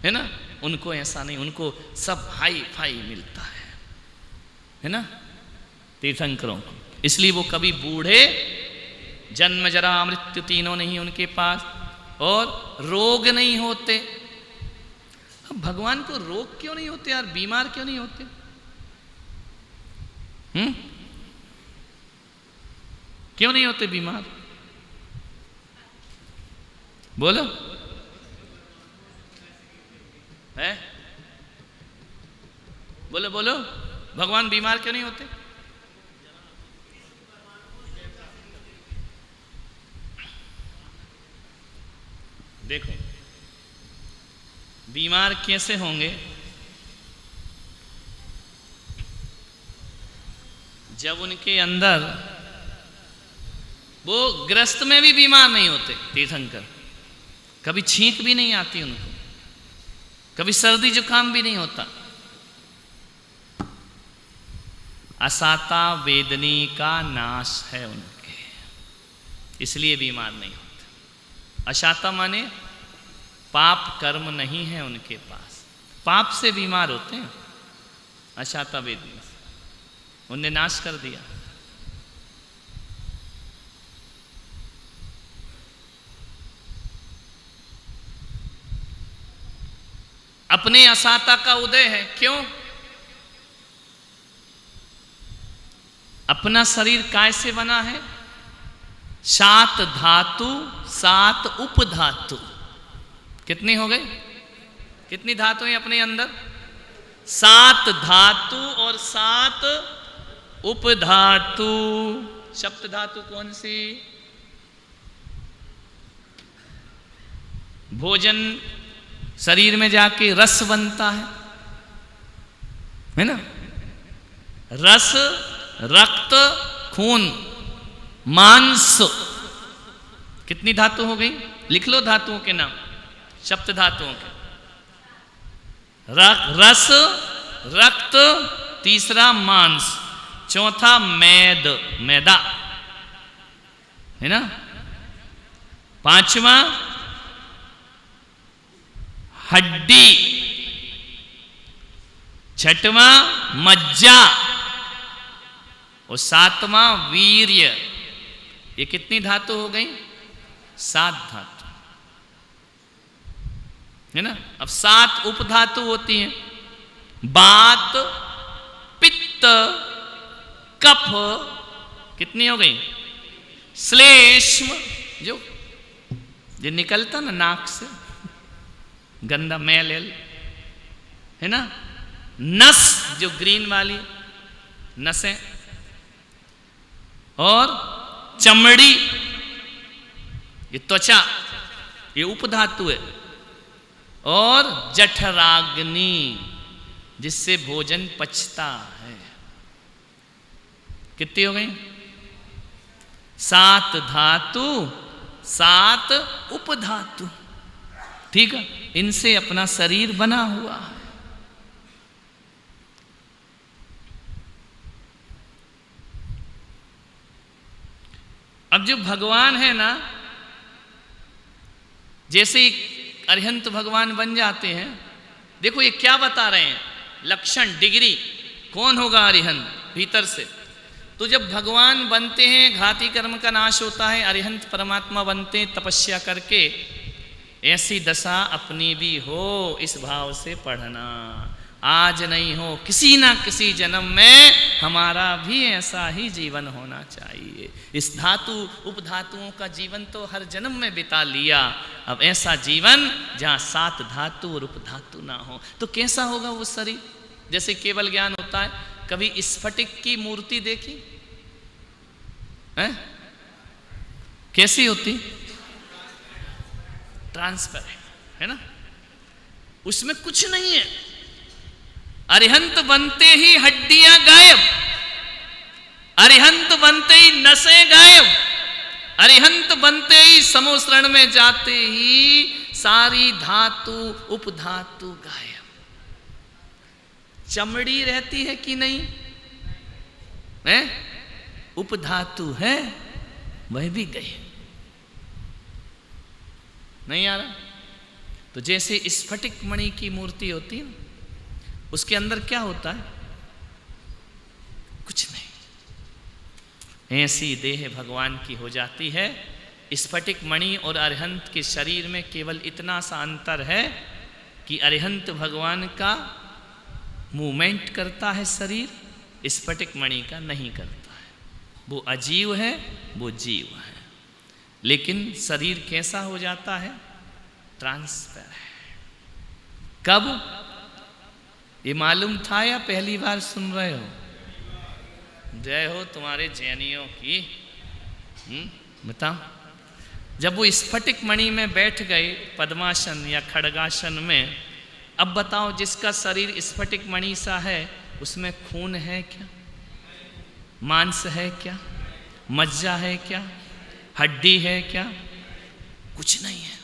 है ना? उनको ऐसा नहीं, उनको सब हाई फाई मिलता है ना? तीर्थंकरों को। इसलिए वो कभी बूढ़े, जन्म जरा मृत्यु तीनों नहीं उनके पास, और रोग नहीं होते। अब भगवान को रोग क्यों नहीं होते यार? बीमार क्यों नहीं होते? क्यों नहीं होते बीमार? बोलो है? बोलो बोलो, भगवान बीमार क्यों नहीं होते? देखो, बीमार कैसे होंगे? जब उनके अंदर, वो ग्रस्त में भी बीमार नहीं होते तीर्थंकर, कभी छींक भी नहीं आती उनको, कभी सर्दी जुकाम भी नहीं होता। असाता वेदनी का नाश है उनके, इसलिए बीमार नहीं होते। अशाता माने पाप कर्म नहीं है उनके पास, पाप से बीमार होते हैं। अशाता वेदनी से उनने नाश कर दिया। अपने असाता का उदय है। क्यों? अपना शरीर काय से बना है? 7 धातु 7 उपधातु। कितनी हो गई? कितनी धातुएं अपने अंदर? 7 धातु और 7 उपधातु। सप्त धातु कौन सी? भोजन शरीर में जाके रस बनता है ना? रस, रक्त, खून, मांस। कितनी धातु हो गई? लिख लो धातुओं के नाम, सप्त धातुओं के। रस, रक्त, तीसरा मांस, चौथा मैद, मैदा है ना? पांचवा हड्डी, छठवां मज्जा और सातवां वीर्य। ये कितनी धातु हो गई? 7 धातु है ना? अब 7 उपधातु होती हैं। बात, पित्त, कफ, कितनी हो गई? श्लेष्म, जो निकलता ना नाक से गंदा मैल है ना? नस, जो ग्रीन वाली नसें, और चमड़ी, ये त्वचा, ये उपधातु है। और जठराग्नि, जिससे भोजन पचता है। कितनी हो गई? 7 धातु, 7 उपधातु। ठीक है, इनसे अपना शरीर बना हुआ है। अब जो भगवान है ना, जैसे अरिहंत भगवान बन जाते हैं, देखो ये क्या बता रहे हैं, लक्षण, डिग्री, कौन होगा अरिहंत भीतर से। तो जब भगवान बनते हैं, घाती कर्म का नाश होता है, अरिहंत परमात्मा बनते हैं तपस्या करके। ऐसी दशा अपनी भी हो, इस भाव से पढ़ना। आज नहीं हो, किसी ना किसी जन्म में हमारा भी ऐसा ही जीवन होना चाहिए। इस धातु उपधातुओं का जीवन तो हर जन्म में बिता लिया, अब ऐसा जीवन जहाँ 7 धातु और उपधातु ना हो, तो कैसा होगा वो शरीर? जैसे केवल ज्ञान होता है, कभी स्फटिक की मूर्ति देखी है? कैसी होती? ट्रांसपेरेंट है ना? उसमें कुछ नहीं है। अरिहंत बनते ही हड्डियां गायब, अरिहंत बनते ही नसें गायब, अरिहंत बनते ही समोसरण में जाते ही सारी धातु उपधातु गायब। चमड़ी रहती है कि नहीं है? उपधातु है, वह भी गए। नहीं आ रहा? तो जैसे स्फटिक मणि की मूर्ति होती है, उसके अंदर क्या होता है? कुछ नहीं। ऐसी देह भगवान की हो जाती है। स्फटिक मणि और अरिहंत के शरीर में केवल इतना सा अंतर है कि अरिहंत भगवान का मूवमेंट करता है शरीर, स्फटिक मणि का नहीं करता है। वो अजीव है, वो जीव है। लेकिन शरीर कैसा हो जाता है? ट्रांसपेरेंट। कब? ये मालूम था या पहली बार सुन रहे हो? जय हो तुम्हारे जैनियों की। बताओ, जब वो स्फटिक मणि में बैठ गए पद्मासन या खड़गासन में, अब बताओ जिसका शरीर स्फटिक मणि सा है, उसमें खून है क्या? मांस है क्या? मज्जा है क्या? हड्डी है क्या? कुछ नहीं है।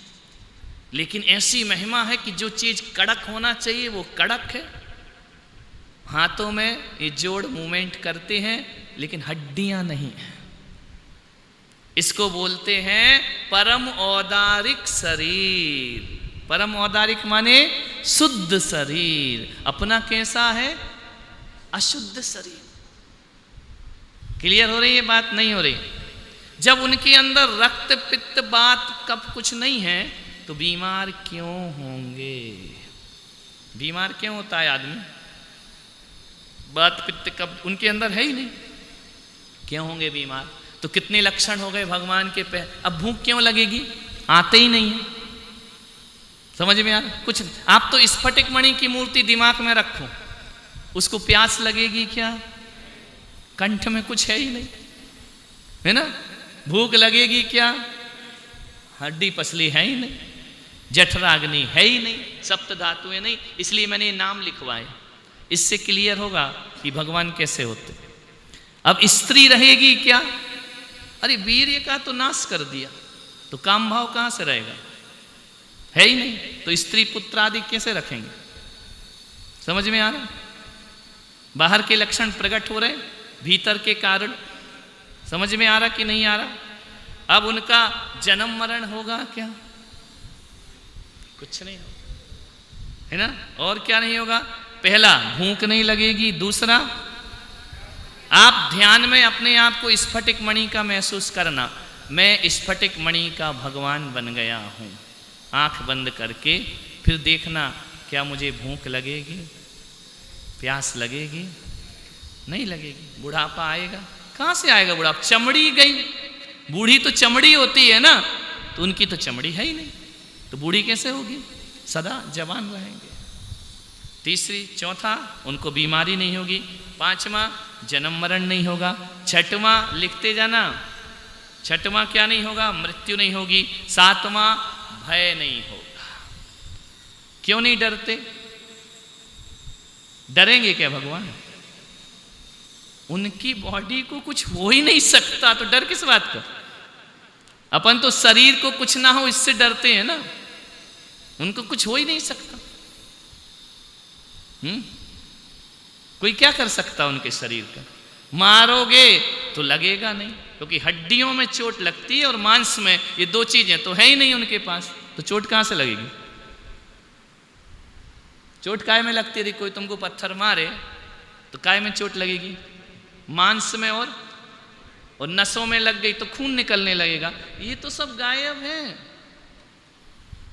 लेकिन ऐसी महिमा है कि जो चीज कड़क होना चाहिए वो कड़क है। हाथों में ये जोड़ मूवमेंट करते हैं, लेकिन हड्डियां नहीं है। इसको बोलते हैं परम औदारिक शरीर। परम औदारिक माने शुद्ध शरीर। अपना कैसा है? अशुद्ध शरीर। क्लियर हो रही है बात? नहीं हो रही? जब उनके अंदर रक्त पित्त बात कब कुछ नहीं है, तो बीमार क्यों होंगे? बीमार क्यों होता है आदमी? बात पित्त कब उनके अंदर है ही नहीं, क्यों होंगे बीमार? तो कितने लक्षण हो गए भगवान के पे। अब भूख क्यों लगेगी? आते ही नहीं है। समझ में आ रहा? कुछ। आप तो स्फटिक मणि की मूर्ति दिमाग में रखो, उसको प्यास लगेगी क्या? कंठ में कुछ है ही नहीं, है ना। भूख लगेगी क्या? हड्डी पसली है ही नहीं, जठराग्नि है ही नहीं, सप्त धातुएं नहीं। इसलिए मैंने नाम लिखवाए, इससे क्लियर होगा कि भगवान कैसे होते। अब स्त्री रहेगी क्या? अरे वीर्य का तो नाश कर दिया, तो काम भाव कहां से रहेगा? है ही नहीं, तो स्त्री पुत्र आदि कैसे रखेंगे? समझ में आ रहा? बाहर के लक्षण प्रकट हो रहे, भीतर के कारण समझ में आ रहा कि नहीं आ रहा? अब उनका जन्म मरण होगा क्या? कुछ नहीं होगा, है ना। और क्या नहीं होगा? पहला, भूख नहीं लगेगी। दूसरा, आप ध्यान में अपने आप को स्फटिक मणि का महसूस करना, मैं स्फटिक मणि का भगवान बन गया हूं। आंख बंद करके फिर देखना, क्या मुझे भूख लगेगी, प्यास लगेगी? नहीं लगेगी। बुढ़ापा आएगा? कहां से आएगा बुढ़ापा? चमड़ी गई, बूढ़ी तो चमड़ी होती है ना, तो उनकी तो चमड़ी है ही नहीं, तो बूढ़ी कैसे होगी? सदा जवान रहेंगे। तीसरी, चौथा, उनको बीमारी नहीं होगी। पांचवा, जन्म मरण नहीं होगा। छठवां, लिखते जाना, छठवां क्या नहीं होगा? मृत्यु नहीं होगी। सातवां, भय नहीं होगा। क्यों नहीं डरते? डरेंगे क्या भगवान? उनकी बॉडी को कुछ हो ही नहीं सकता, तो डर किस बात का? अपन तो शरीर को कुछ ना हो इससे डरते हैं ना, उनको कुछ हो ही नहीं सकता। कोई क्या कर सकता उनके शरीर का? मारोगे तो लगेगा नहीं, क्योंकि हड्डियों में चोट लगती है और मांस में, ये दो चीजें तो है ही नहीं उनके पास, तो चोट कहां से लगेगी? चोट काय में लगती है? कोई तुमको पत्थर मारे तो काय में चोट लगेगी? मांस में और नसों में लग गई तो खून निकलने लगेगा। ये तो सब गायब है,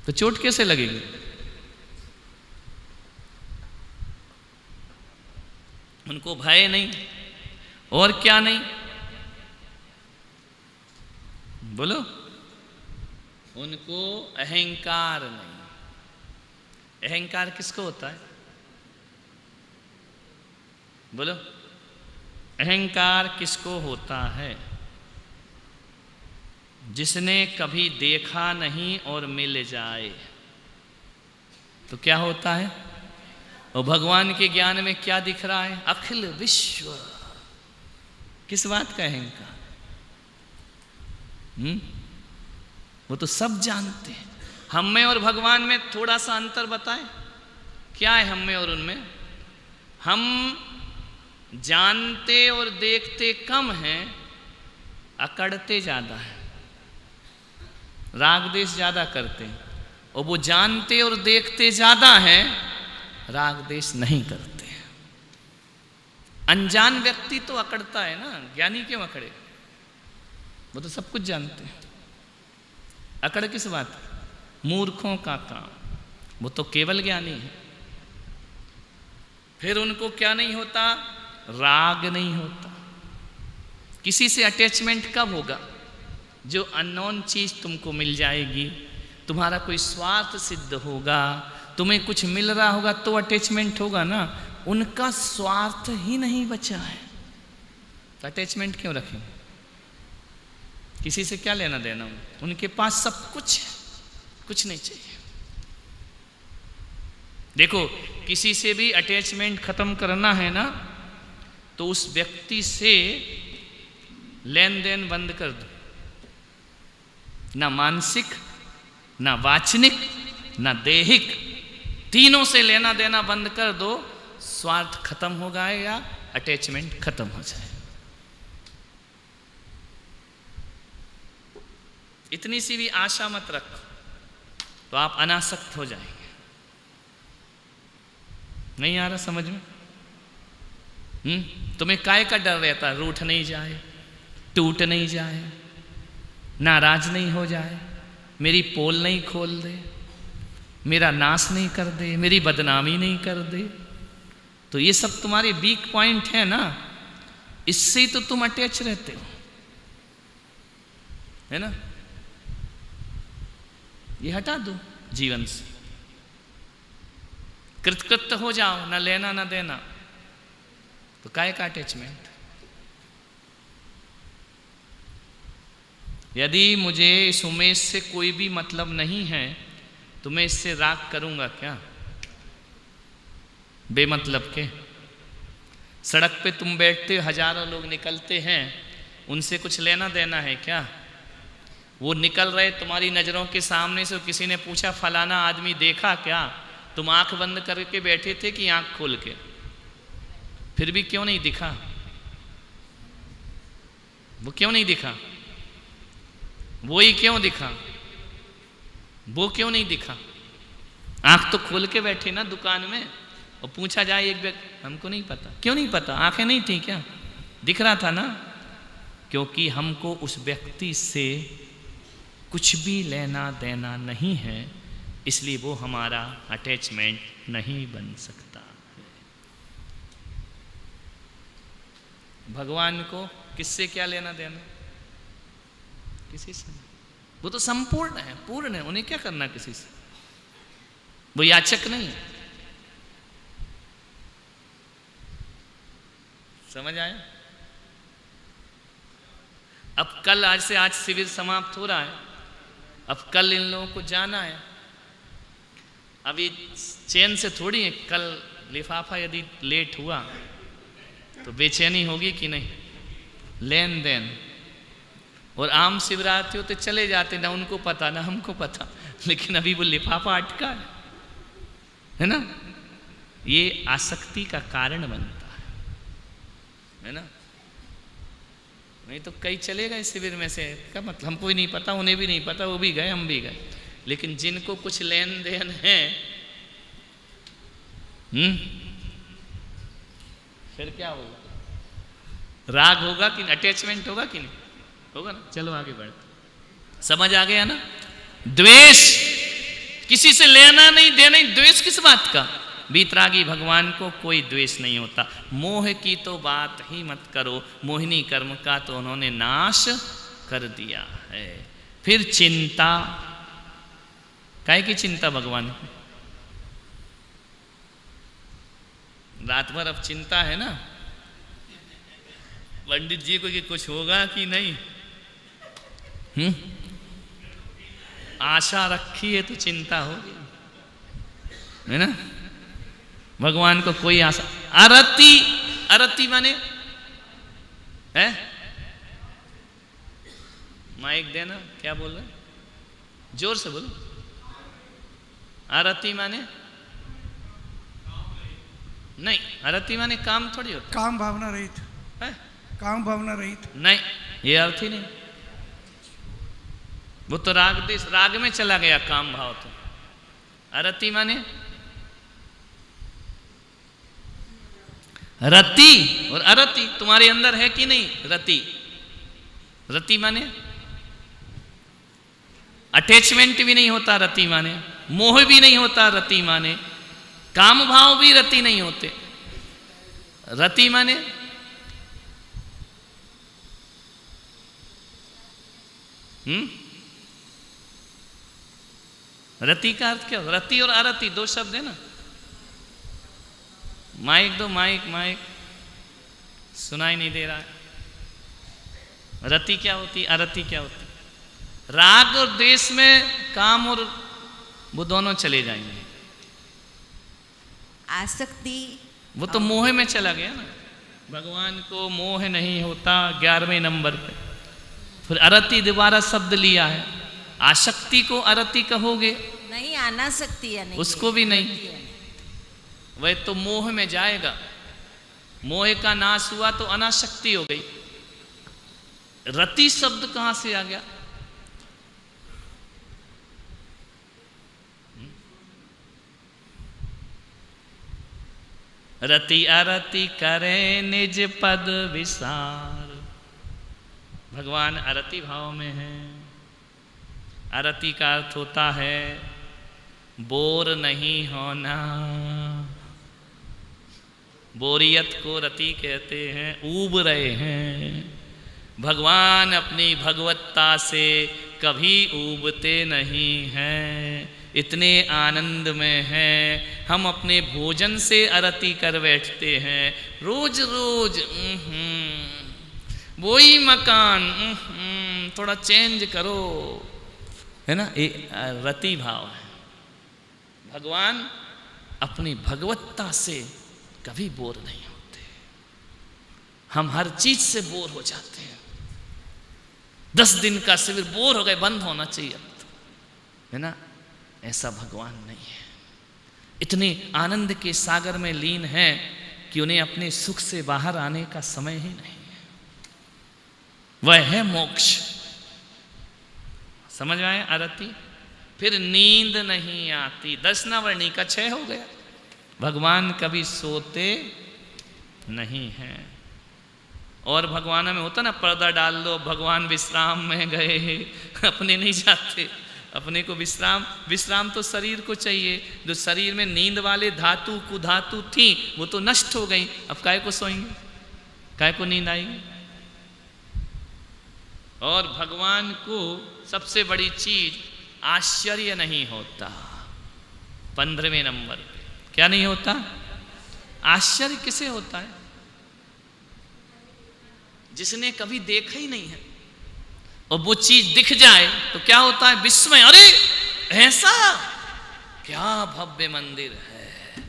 तो चोट कैसे लगेगी? उनको भय नहीं, और क्या नहीं? बोलो। उनको अहंकार नहीं। अहंकार किसको होता है? बोलो, अहंकार किसको होता है? जिसने कभी देखा नहीं और मिल जाए तो क्या होता है? और भगवान के ज्ञान में क्या दिख रहा है? अखिल विश्व। किस बात का अहंकार? वो तो सब जानते हैं। हम में और भगवान में थोड़ा सा अंतर बताएं, क्या है हम में और उनमें? हम जानते और देखते कम हैं, अकड़ते ज्यादा है, राग देश ज्यादा करते हैं। और वो जानते और देखते ज्यादा हैं, राग देश नहीं करते। अनजान व्यक्ति तो अकड़ता है ना, ज्ञानी क्यों अकड़े? वो तो सब कुछ जानते हैं। अकड़ किस बात? मूर्खों का काम। वो तो केवल ज्ञानी है। फिर उनको क्या नहीं होता? राग नहीं होता। किसी से अटैचमेंट कब होगा? जो अननोन चीज तुमको मिल जाएगी, तुम्हारा कोई स्वार्थ सिद्ध होगा, तुम्हें कुछ मिल रहा होगा तो अटैचमेंट होगा ना। उनका स्वार्थ ही नहीं बचा है, तो अटैचमेंट क्यों रखें? किसी से क्या लेना देना? उनके पास सब कुछ है, कुछ नहीं चाहिए। देखो, किसी से भी अटैचमेंट खत्म करना है ना, तो उस व्यक्ति से लेन देन बंद कर दो। ना मानसिक, ना वाचनिक, ना देहिक, तीनों से लेना देना बंद कर दो। स्वार्थ खत्म हो जाएगा, अटैचमेंट खत्म हो जाए। इतनी सी भी आशा मत रखो, तो आप अनासक्त हो जाएंगे। नहीं आ रहा समझ में? तुम्हें काय का डर रहता है? रूठ नहीं जाए, टूट नहीं जाए, नाराज नहीं हो जाए, मेरी पोल नहीं खोल दे, मेरा नाश नहीं कर दे, मेरी बदनामी नहीं कर दे। तो ये सब तुम्हारे वीक पॉइंट है ना, इससे ही तो तुम अटैच रहते हो, है ना। ये हटा दो जीवन से, कृतकृत्य हो जाओ, ना लेना ना देना। तो काय का अटैचमेंट? यदि मुझे इस उमेश से कोई भी मतलब नहीं है तो मैं इससे राग करूंगा क्या? बेमतलब के। सड़क पे तुम बैठते, हजारों लोग निकलते हैं, उनसे कुछ लेना देना है क्या? वो निकल रहे तुम्हारी नज़रों के सामने से, किसी ने पूछा फलाना आदमी देखा क्या? तुम आंख बंद करके बैठे थे कि आंख खोल के? फिर भी क्यों नहीं दिखा? वो क्यों नहीं दिखा? वो ही क्यों दिखा? वो क्यों नहीं दिखा? आंख तो खोल के बैठे ना दुकान में, और पूछा जाए एक व्यक्ति, हमको नहीं पता। क्यों नहीं पता? आंखें नहीं थी क्या? दिख रहा था ना। क्योंकि हमको उस व्यक्ति से कुछ भी लेना देना नहीं है, इसलिए वो हमारा अटैचमेंट नहीं बन सकता। भगवान को किससे क्या लेना देना? किसी से। वो तो संपूर्ण है, पूर्ण है, उन्हें क्या करना किसी से? वो याचक नहीं है। समझ आया? अब कल, आज से आज शिविर समाप्त हो रहा है, अब कल इन लोगों को जाना है। अभी चैन से थोड़ी है, कल लिफाफा यदि लेट हुआ तो बेचैनी होगी कि नहीं? लेन देन। और आम शिवरात्रि होते चले जाते, ना उनको पता ना हमको पता, लेकिन अभी वो लिफाफा अटका है ना? ये आसक्ति का कारण बनता है ना? नहीं तो कई चले गए शिविर में से, क्या मतलब? हमको भी नहीं पता, उन्हें भी नहीं पता, वो भी गए, हम भी गए। लेकिन जिनको कुछ लेन देन है, फिर क्या होगा? राग होगा कि अटैचमेंट होगा कि नहीं होगा? ना। चलो आगे बढ़ते। समझ आ गया ना? द्वेष, किसी से लेना नहीं देना नहीं। द्वेष किस बात का? वीतरागी भगवान को कोई द्वेष नहीं होता। मोह की तो बात ही मत करो, मोहिनी कर्म का तो उन्होंने नाश कर दिया है। फिर चिंता, काहे की चिंता भगवान को? रात भर अब चिंता है ना पंडित जी को कि कुछ होगा कि नहीं। आशा रखी है तो चिंता होगी, है ना? भगवान को कोई आशा। अरति, अरति माने है? माइक देना, क्या बोल रहे? जोर से बोलो। अरति माने नहीं, अरति माने काम थोड़ी होता। काम भावना रहित है? काम भावना रहित नहीं, ये अर्थ ही नहीं। वो तो राग देश, राग में चला गया काम भाव। तो अरति माने रति और अरति तुम्हारे अंदर है कि नहीं? रति, रति माने अटैचमेंट भी नहीं होता, रति माने मोह भी नहीं होता, रति माने काम भाव भी रति नहीं होते। रति माने रति का अर्थ क्या? रति और अरति दो शब्द है ना। माइक दो, माइक माइक, सुनाई नहीं दे रहा है। रति क्या होती, अरति क्या होती? राग और द्वेष में काम और वो दोनों चले जाएंगे। आसक्ति, वो तो मोह में चला गया ना। भगवान को मोह नहीं होता 11वें नंबर पे। फिर अरति दोबारा शब्द लिया है। आसक्ति को अरति कहोगे? नहीं, अनासक्ति है नहीं, उसको भी नहीं। वह तो मोह में जाएगा। मोह का नाश हुआ तो अनासक्ति हो गई। रति शब्द कहां से आ गया? रति अरति करे निज पद विसार। भगवान अरति भाव में है। अरति का अर्थ होता है बोर नहीं होना। बोरियत को रति कहते हैं, ऊब रहे हैं। भगवान अपनी भगवत्ता से कभी ऊबते नहीं हैं। इतने आनंद में हैं, हम अपने भोजन से आरती कर बैठते हैं, रोज रोज वही मकान, थोड़ा चेंज करो, है ना, ये रति भाव है। भगवान अपनी भगवत्ता से कभी बोर नहीं होते, हम हर चीज से बोर हो जाते हैं। 10 दिन का शिविर बोर हो गए, बंद होना चाहिए, है ना, ऐसा भगवान नहीं है। इतने आनंद के सागर में लीन है कि उन्हें अपने सुख से बाहर आने का समय ही नहीं है। वह है मोक्ष। समझ में आए आरती? फिर नींद नहीं आती, 10 वर्णी का 6 हो गया। भगवान कभी सोते नहीं हैं। और भगवान में होता ना, पर्दा डाल लो, भगवान विश्राम में गए, अपने नहीं जाते, अपने को विश्राम तो शरीर को चाहिए। जो शरीर में नींद वाले धातु कुधातु थी वो तो नष्ट हो गई, अब काय को सोएंगे, काय को नींद आएगी। और भगवान को सबसे बड़ी चीज आश्चर्य नहीं होता। 15वें नंबर पे क्या नहीं होता? आश्चर्य किसे होता है? जिसने कभी देखा ही नहीं है और वो चीज दिख जाए तो क्या होता है? विस्मय, अरे ऐसा, क्या भव्य मंदिर है,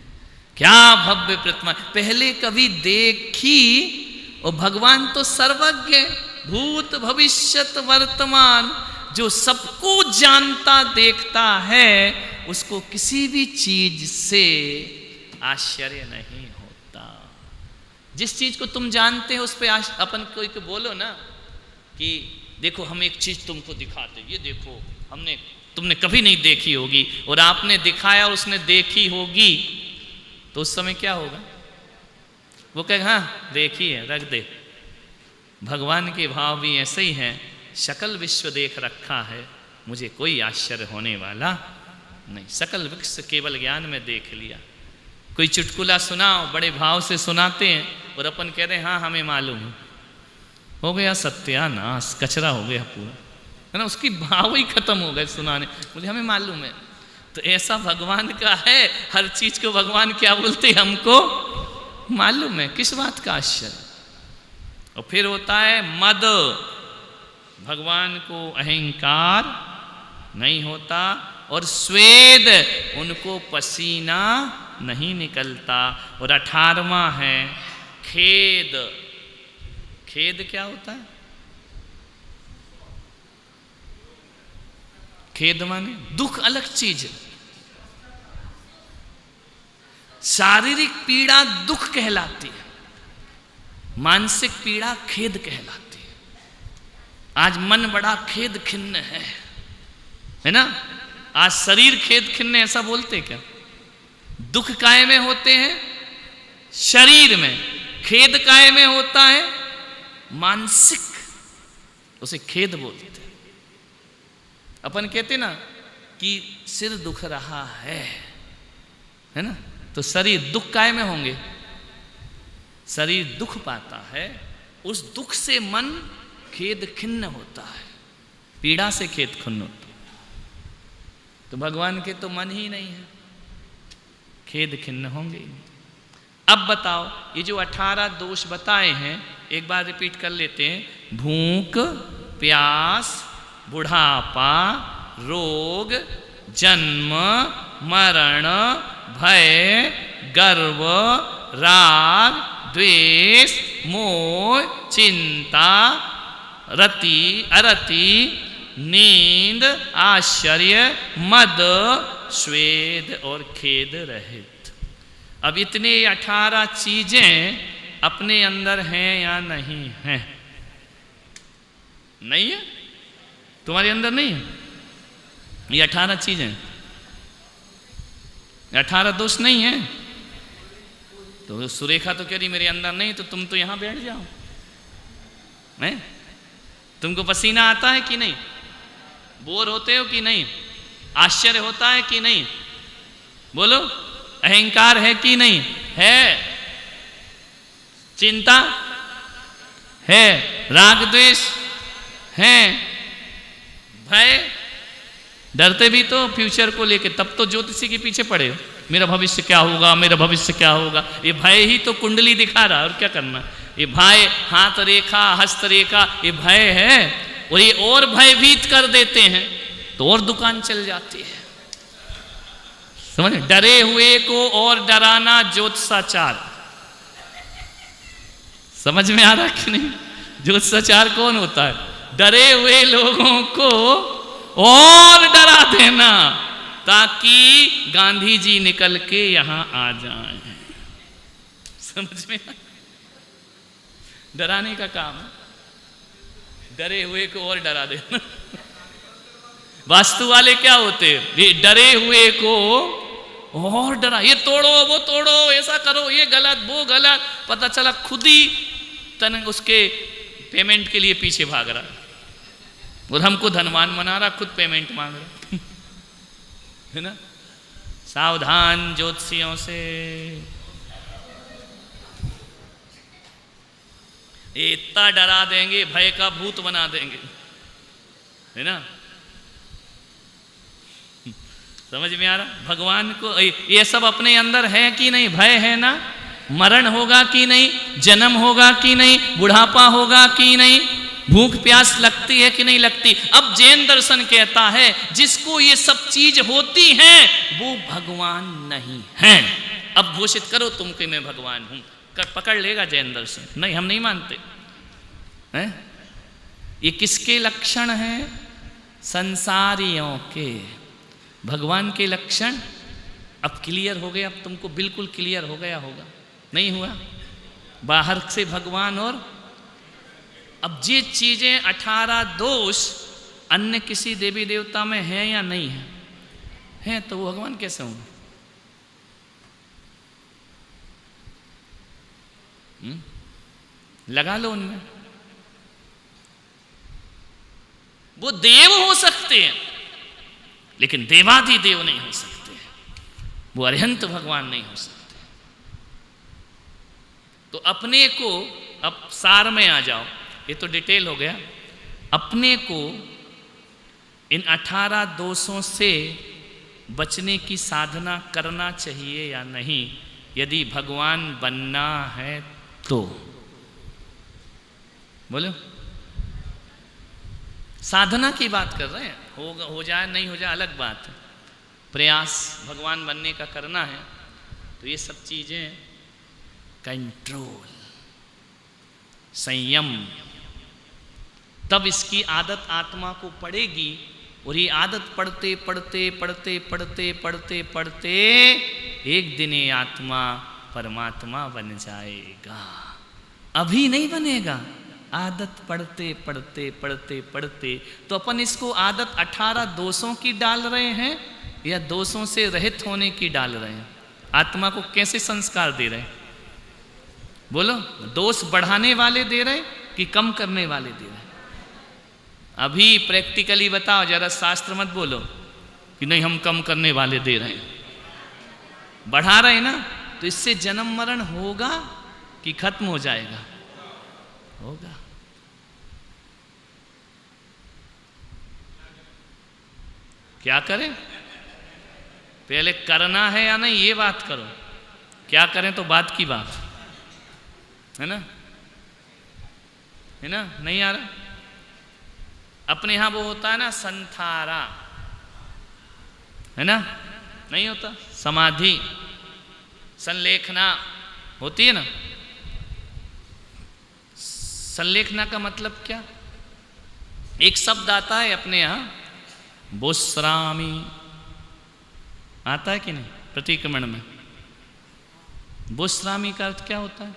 क्या भव्य प्रतिमा, पहले कभी देखी। और भगवान तो सर्वज्ञ, भूत भविष्यत वर्तमान, जो सबको जानता देखता है, उसको किसी भी चीज से आश्चर्य नहीं होता। जिस चीज को तुम जानते हो उस पे अपन कोई को बोलो ना कि देखो हम एक चीज तुमको दिखाते, ये देखो तुमने कभी नहीं देखी होगी, और आपने दिखाया और उसने देखी होगी, तो उस समय क्या होगा? वो कहेगा हाँ देखी है, रख दे। भगवान के भाव भी ऐसे ही हैं, सकल विश्व देख रखा है, मुझे कोई आश्चर्य होने वाला नहीं। सकल विश्व केवल ज्ञान में देख लिया। कोई चुटकुला सुनाओ, बड़े भाव से सुनाते हैं और अपन कह रहे हैं हाँ हमें मालूम है, हो गया सत्यानाश, कचरा हो गया पूरा, है ना, उसकी भाव ही खत्म हो गए सुनाने, मुझे हमें मालूम है। तो ऐसा भगवान का है, हर चीज को भगवान क्या बोलते हैं? हमको मालूम है, किस बात का आश्चर्य। और फिर होता है मद। भगवान को अहंकार नहीं होता, और स्वेद, उनको पसीना नहीं निकलता। और 18वां है खेद। खेद क्या होता है? खेद माने दुख, अलग चीज। शारीरिक पीड़ा दुख कहलाती है, मानसिक पीड़ा खेद कहलाती है। आज मन बड़ा खेद खिन्न है ना, आज शरीर खेद खिन्न, ऐसा बोलते क्या? दुख काय में होते हैं? शरीर में। खेद काय में होता है? मानसिक, उसे खेद बोलते हैं। अपन कहते ना कि सिर दुख रहा है ना, तो शरीर दुख काय में होंगे? शरीर दुख पाता है, उस दुख से मन खेद खिन्न होता है, पीड़ा से खेद खिन्न होता है। तो भगवान के तो मन ही नहीं है, खेद खिन्न होंगे ही नहीं। अब बताओ, ये जो 18 दोष बताए हैं, एक बार रिपीट कर लेते हैं। भूख, प्यास, बुढ़ापा, रोग, जन्म, मरण, भय, गर्व, राग, द्वेष, मोह, चिंता, रति, अरति, नींद, आश्चर्य, मद, स्वेद और खेद रहित। अब इतने 18 चीजें अपने अंदर हैं या नहीं हैं? नहीं है? तुम्हारे अंदर नहीं है? ये 18 चीजें, 18 दोष नहीं है? तो सुरेखा तो कह रही मेरे अंदर नहीं, तो तुम तो यहां बैठ जाओ। नहीं? तुमको पसीना आता है कि नहीं? बोर होते हो कि नहीं? आश्चर्य होता है कि नहीं? बोलो, अहंकार है कि नहीं है? चिंता है, राग द्वेष है, भय डरते भी तो फ्यूचर को लेके, तब तो ज्योतिषी के पीछे पड़े हो, मेरा भविष्य क्या होगा, मेरा भविष्य क्या होगा। ये भय ही तो कुंडली दिखा रहा है, और क्या करना। ये भय, हाथ रेखा, हस्त रेखा, ये भय है, और ये और भयभीत कर देते हैं तो और दुकान चल जाती है। समझ, डरे हुए को और डराना ज्योतिषाचार। समझ में आ रहा कि नहीं? ज्योतिषाचार कौन होता है? डरे हुए लोगों को और डरा देना, ताकि गांधी जी निकल के यहां आ जाएं। समझ में? डराने का काम है, डरे हुए को और डरा देना। वास्तु वाले क्या होते हैं? ये डरे हुए को और डरा, ये तोड़ो, वो तोड़ो, ऐसा करो, ये गलत, वो गलत, पता चला खुद ही उसके पेमेंट के लिए पीछे भाग रहा, और हमको धनवान बना रहा, खुद पेमेंट मांग रहा। है ना? सावधान ज्योतिषियों से। इतना डरा देंगे, भय का भूत बना देंगे, है ना? समझ में आ रहा? भगवान को ये सब अपने अंदर है कि नहीं? भय है ना? मरण होगा कि नहीं? जन्म होगा कि नहीं? बुढ़ापा होगा कि नहीं? भूख प्यास लगती है कि नहीं लगती? अब जैन दर्शन कहता है जिसको ये सब चीज होती हैं वो भगवान नहीं है। अब घोषित करो तुम कि मैं भगवान हूं, पकड़ लेगा जैन दर्शन। नहीं, हम नहीं मानते हैं। ये किसके लक्षण हैं? संसारियों के। भगवान के लक्षण अब क्लियर हो गए, अब तुमको बिल्कुल क्लियर हो गया होगा, नहीं हुआ? बाहर से भगवान, और अब ये चीजें 18 दोष अन्य किसी देवी देवता में है या नहीं है? हैं तो वो भगवान कैसे होंगे? लगा लो उनमें। वो देव हो सकते हैं लेकिन देवाधिदेव नहीं हो सकते, वो अरिहंत भगवान नहीं हो सकते। तो अपने को, अब सार में आ जाओ, ये तो डिटेल हो गया। अपने को इन 18 दोषों से बचने की साधना करना चाहिए या नहीं, यदि भगवान बनना है तो? बोलो। साधना की बात कर रहे हैं, हो जाए नहीं हो जाए अलग बात है। प्रयास भगवान बनने का करना है तो ये सब चीजें, कंट्रोल, संयम, तब इसकी आदत आत्मा को पड़ेगी। और ये आदत पढ़ते पढ़ते पढ़ते पढ़ते पढ़ते पढ़ते एक दिन ये आत्मा परमात्मा बन जाएगा। अभी नहीं बनेगा, आदत पढ़ते पढ़ते पढ़ते पढ़ते। तो अपन इसको आदत 18 दोषों की डाल रहे हैं या दोषों से रहित होने की डाल रहे हैं? आत्मा को कैसे संस्कार दे रहे हैं? बोलो, दोष बढ़ाने वाले दे रहे कि कम करने वाले दे रहे? अभी प्रैक्टिकली बताओ जरा, शास्त्र मत बोलो कि नहीं हम कम करने वाले दे रहे हैं, बढ़ा रहे हैं ना। तो इससे जन्म मरण होगा कि खत्म हो जाएगा? होगा। क्या करें? पहले करना है या नहीं ये बात करो, क्या करें तो बात की बात है ना, है ना? नहीं आ रहा? अपने यहां वो होता है ना संथारा, है ना? नहीं होता? समाधि, संलेखना होती है ना। संलेखना का मतलब क्या? एक शब्द आता है अपने यहां, बोस्रामी, आता है कि नहीं प्रतिक्रमण में? बोस्रामी का अर्थ क्या होता है?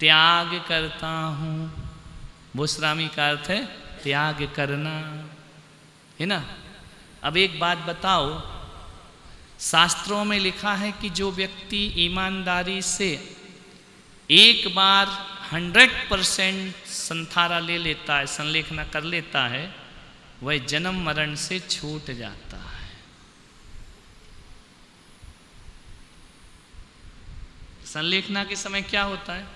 त्याग करता हूं। बोस्रामी का अर्थ है त्याग करना, है ना? अब एक बात बताओ, शास्त्रों में लिखा है कि जो व्यक्ति ईमानदारी से एक बार 100% संथारा ले लेता है, संलेखना कर लेता है, वह जन्म मरण से छूट जाता है। संलेखना के समय क्या होता है?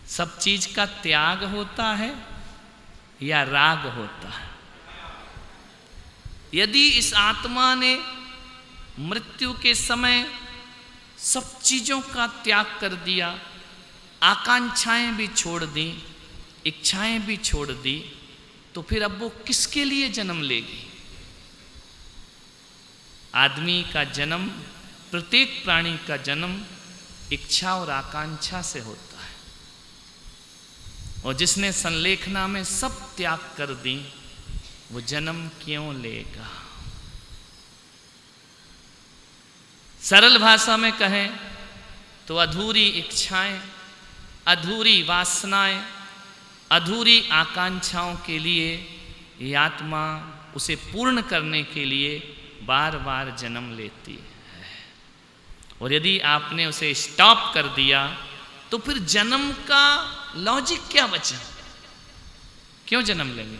सब चीज का त्याग होता है या राग होता है? यदि इस आत्मा ने मृत्यु के समय सब चीज़ों का त्याग कर दिया, आकांक्षाएं भी छोड़ दी, इच्छाएं भी छोड़ दी, तो फिर अब वो किसके लिए जन्म लेगी? आदमी का जन्म, प्रत्येक प्राणी का जन्म इच्छा और आकांक्षा से होता है, और जिसने संलेखना में सब त्याग कर दी वो जन्म क्यों लेगा? सरल भाषा में कहें तो अधूरी इच्छाएं, अधूरी वासनाएं, अधूरी आकांक्षाओं के लिए ये आत्मा उसे पूर्ण करने के लिए बार बार जन्म लेती है। और यदि आपने उसे स्टॉप कर दिया तो फिर जन्म का लॉजिक क्या बचा? क्यों जन्म लेंगे?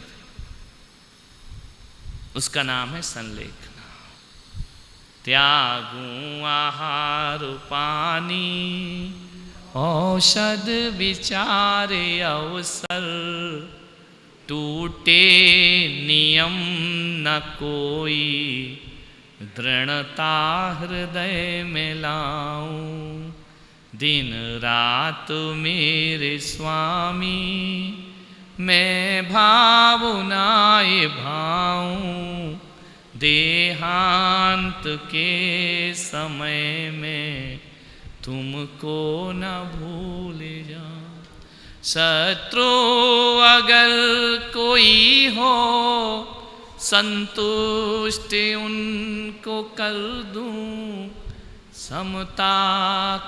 उसका नाम है संलेखना। त्यागूं आहार पानी, औषध विचारे अवसर, टूटे नियम न कोई, दृढ़ता हृदय में लाऊं। दिन रात मेरे स्वामी, मैं भावनाए भाऊं। देहांत के समय में तुमको न भूल जाऊं। शत्रु अगर कोई हो, संतुष्ट उनको कर दूं। समता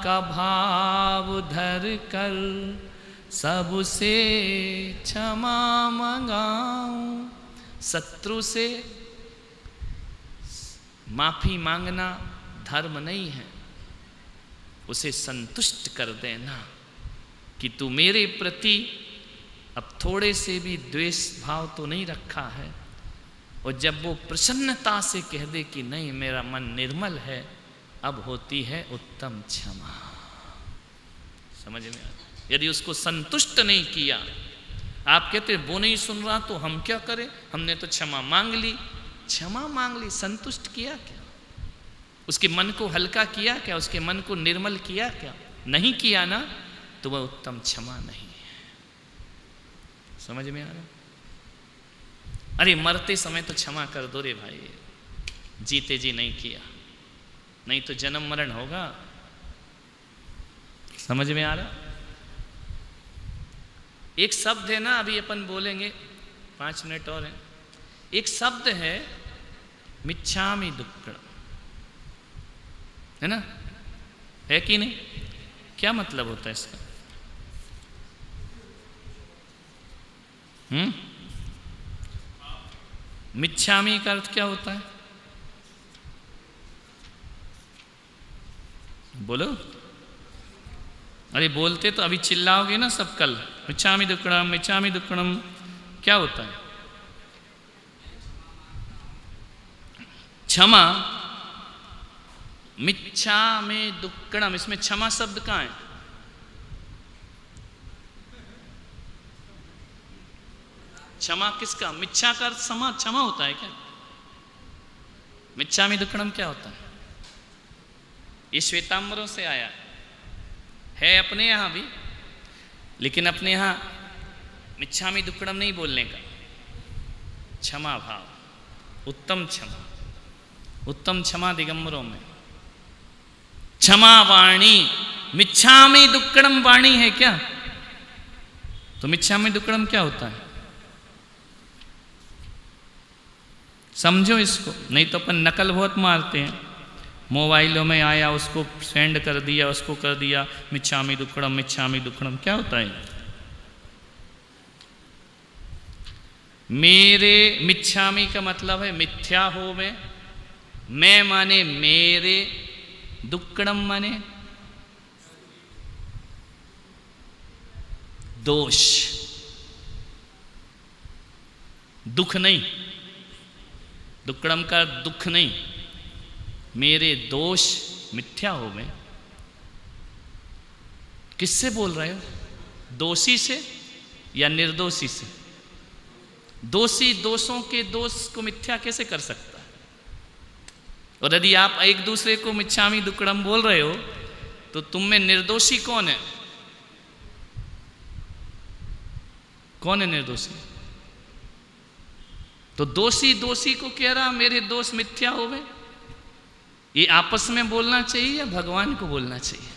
का भाव धर कर सबसे क्षमा मंगाऊं। शत्रु से माफी मांगना धर्म नहीं है, उसे संतुष्ट कर देना कि तू मेरे प्रति अब थोड़े से भी द्वेष भाव तो नहीं रखा है। और जब वो प्रसन्नता से कह दे कि नहीं मेरा मन निर्मल है, अब होती है उत्तम क्षमा। समझ में आता? यदि उसको संतुष्ट नहीं किया, आप कहते वो नहीं सुन रहा तो हम क्या करें, हमने तो क्षमा मांग ली। क्षमा मांग ली, संतुष्ट किया क्या? उसके मन को हल्का किया क्या? उसके मन को निर्मल किया क्या? नहीं किया ना, तो वह उत्तम क्षमा नहीं है। समझ में आ रहा? अरे मरते समय तो क्षमा कर दो रे भाई, जीते जी नहीं किया, नहीं तो जन्म मरण होगा। समझ में आ रहा? एक शब्द है ना, अभी अपन बोलेंगे, 5 मिनट और हैं। एक शब्द है मिच्छामि दुक्कडम, है ना? है कि नहीं? क्या मतलब होता है इसका? मिच्छामि का अर्थ क्या होता है? बोलो। अरे बोलते तो अभी चिल्लाओगे ना सब कल। मिच्छामि दुक्कडम, मिच्छामि दुक्कडम क्या होता है? क्षमा। मिच्छामि दुक्कडम, इसमें क्षमा शब्द कहाँ है? क्षमा किसका? मिच्छा का अर्थ क्षमा, क्षमा होता है क्या? मिच्छामि दुक्कडम क्या होता है? ये श्वेतांबरों से आया है, अपने यहाँ भी, लेकिन अपने यहाँ मिच्छामि दुक्कडम नहीं बोलने का। क्षमा भाव, उत्तम क्षमा, उत्तम क्षमा दिगंबरों में। क्षमा वाणी, मिच्छामि दुक्कडम वाणी है क्या? तो मिच्छामि दुक्कडम क्या होता है? समझो इसको, नहीं तो अपन नकल बहुत मारते हैं। मोबाइलों में आया, उसको सेंड कर दिया, उसको कर दिया मिच्छामि दुक्कडम, मिच्छामि दुक्कडम क्या होता है? मेरे, मिच्छामि का मतलब है मिथ्या हो में, मैं माने मेरे, दुक्कडम माने दोष, दुख नहीं। दुक्कडम का दुख नहीं, मेरे दोष मिथ्या हो में। किससे बोल रहे हो? दोषी से या निर्दोषी से? दोषी दोषों के दोष को मिथ्या कैसे कर सकता है? और यदि आप एक दूसरे को मिच्छामी दुक्कड़म बोल रहे हो तो तुम में निर्दोषी कौन है? कौन है निर्दोषी? तो दोषी दोषी को कह रहा मेरे दोष मिथ्या हो गए। ये आपस में बोलना चाहिए या भगवान को बोलना चाहिए?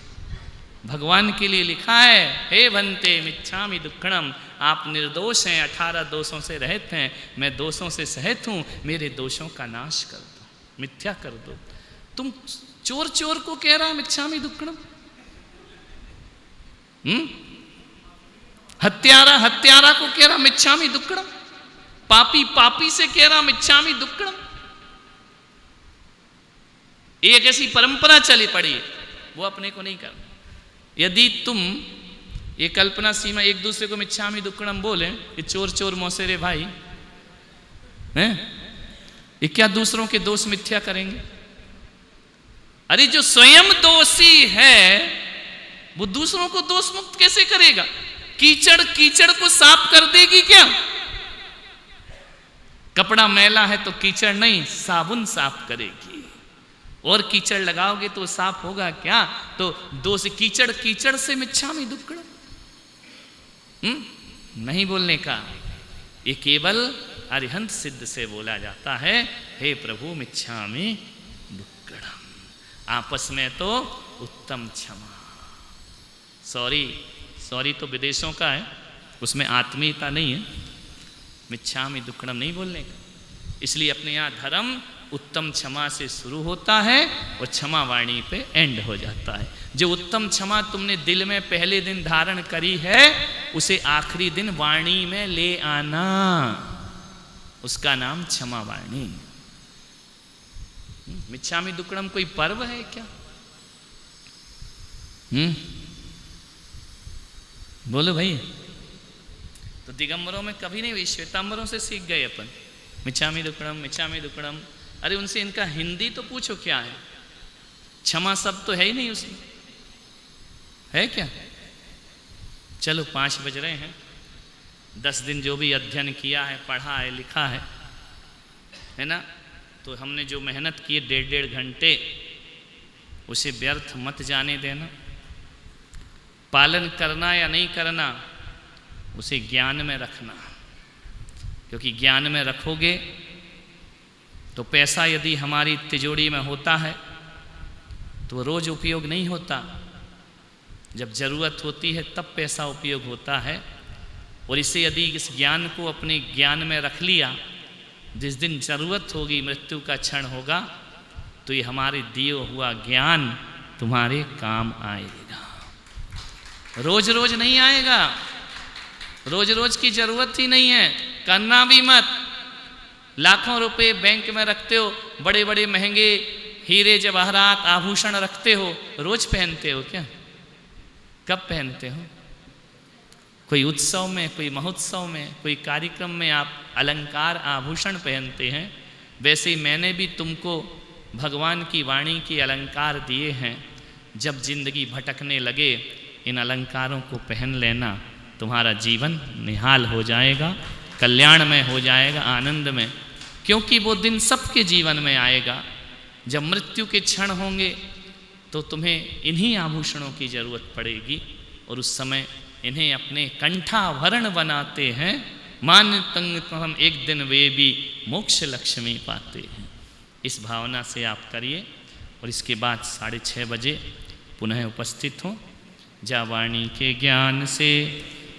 भगवान के लिए लिखा है, हे भंते मिच्छामि दुक्कड़म, आप निर्दोष हैं, 18 दोषों से रहित हैं, मैं दोषों से सहित हूं, मेरे दोषों का नाश कर दो, मिथ्या कर दो। तुम चोर चोर को कह रहा मिच्छामि दुक्कड़म, हत्यारा हत्यारा को कह रहा मिच्छामि दुक्कड़म, पापी पापी से कह रहा मिच्छामि दुक्कड़म। एक ऐसी परंपरा चली पड़ी है, वो अपने को नहीं करना। यदि तुम ये कल्पना सीमा एक दूसरे को मिच्छामि दुक्कड़म बोले, ये चोर चोर मौसेरे भाई हैं, ये क्या दूसरों के दोष मिथ्या करेंगे? अरे जो स्वयं दोषी है वो दूसरों को दोष मुक्त कैसे करेगा? कीचड़ कीचड़ को साफ कर देगी क्या? कपड़ा मैला है तो कीचड़ नहीं, साबुन साफ करेगी। और कीचड़ लगाओगे तो साफ होगा क्या? तो दोष कीचड़ कीचड़ से मिच्छामि दुक्कड़म नहीं बोलने का, ये केवल अरिहंत सिद्ध से बोला जाता है, हे प्रभु मिच्छामि दुक्कड़म। आपस में तो उत्तम क्षमा। सॉरी तो विदेशों का है, उसमें आत्मीयता नहीं है, मिच्छामि दुक्कड़म नहीं बोलने का। इसलिए अपने यहाँ धर्म उत्तम क्षमा से शुरू होता है और क्षमा वाणी पे एंड हो जाता है। जो उत्तम क्षमा तुमने दिल में पहले दिन धारण करी है, उसे आखिरी दिन वाणी में ले आना, उसका नाम क्षमा वाणी। मिच्छामि दुक्कड़म कोई पर्व है क्या? बोलो भाई। तो दिगंबरों में कभी नहीं हुई, श्वेतांबरों से सीख गए अपन मिच्छामि दुक्कड़म मिच्छामि दुक्कड़म। अरे उनसे इनका हिंदी तो पूछो क्या है? क्षमा शब्द तो है ही नहीं उसमें, है क्या? चलो 5 बज रहे हैं, 10 दिन जो भी अध्ययन किया है, पढ़ा है, लिखा है ना, तो हमने जो मेहनत की 1.5 घंटे, उसे व्यर्थ मत जाने देना। पालन करना या नहीं करना, उसे ज्ञान में रखना, क्योंकि ज्ञान में रखोगे तो पैसा यदि हमारी तिजोरी में होता है तो रोज़ उपयोग नहीं होता, जब ज़रूरत होती है तब पैसा उपयोग होता है। और इसे यदि इस ज्ञान को अपने ज्ञान में रख लिया, जिस दिन ज़रूरत होगी, मृत्यु का क्षण होगा, तो ये हमारे दिए हुआ ज्ञान तुम्हारे काम आएगा। रोज रोज नहीं आएगा, रोज रोज की ज़रूरत ही नहीं है, करना भी मत। लाखों रुपए बैंक में रखते हो, बड़े बड़े महंगे हीरे जवाहरात आभूषण रखते हो, रोज पहनते हो क्या? कब पहनते हो? कोई उत्सव में, कोई महोत्सव में, कोई कार्यक्रम में आप अलंकार आभूषण पहनते हैं। वैसे ही मैंने भी तुमको भगवान की वाणी के अलंकार दिए हैं। जब जिंदगी भटकने लगे, इन अलंकारों को पहन लेना, तुम्हारा जीवन निहाल हो जाएगा, कल्याण में हो जाएगा, आनंद में। क्योंकि वो दिन सबके जीवन में आएगा, जब मृत्यु के क्षण होंगे तो तुम्हें इन्हीं आभूषणों की जरूरत पड़ेगी, और उस समय इन्हें अपने कंठाभरण बनाते हैं। मान तंग हम एक दिन वे भी मोक्ष लक्ष्मी पाते हैं। इस भावना से आप करिए, और इसके बाद 6:30 बजे पुनः उपस्थित हों। जा वाणी के ज्ञान से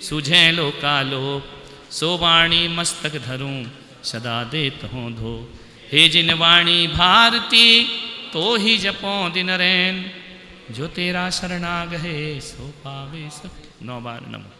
सुझे लोकालोक, सो वाणी मस्तक धरूं सदा देत हों धो। हे जिन वाणी भारती तो ही जपों दिन रैन, जो तेरा शरणागहे सो पावे सब। 9 बार नमः।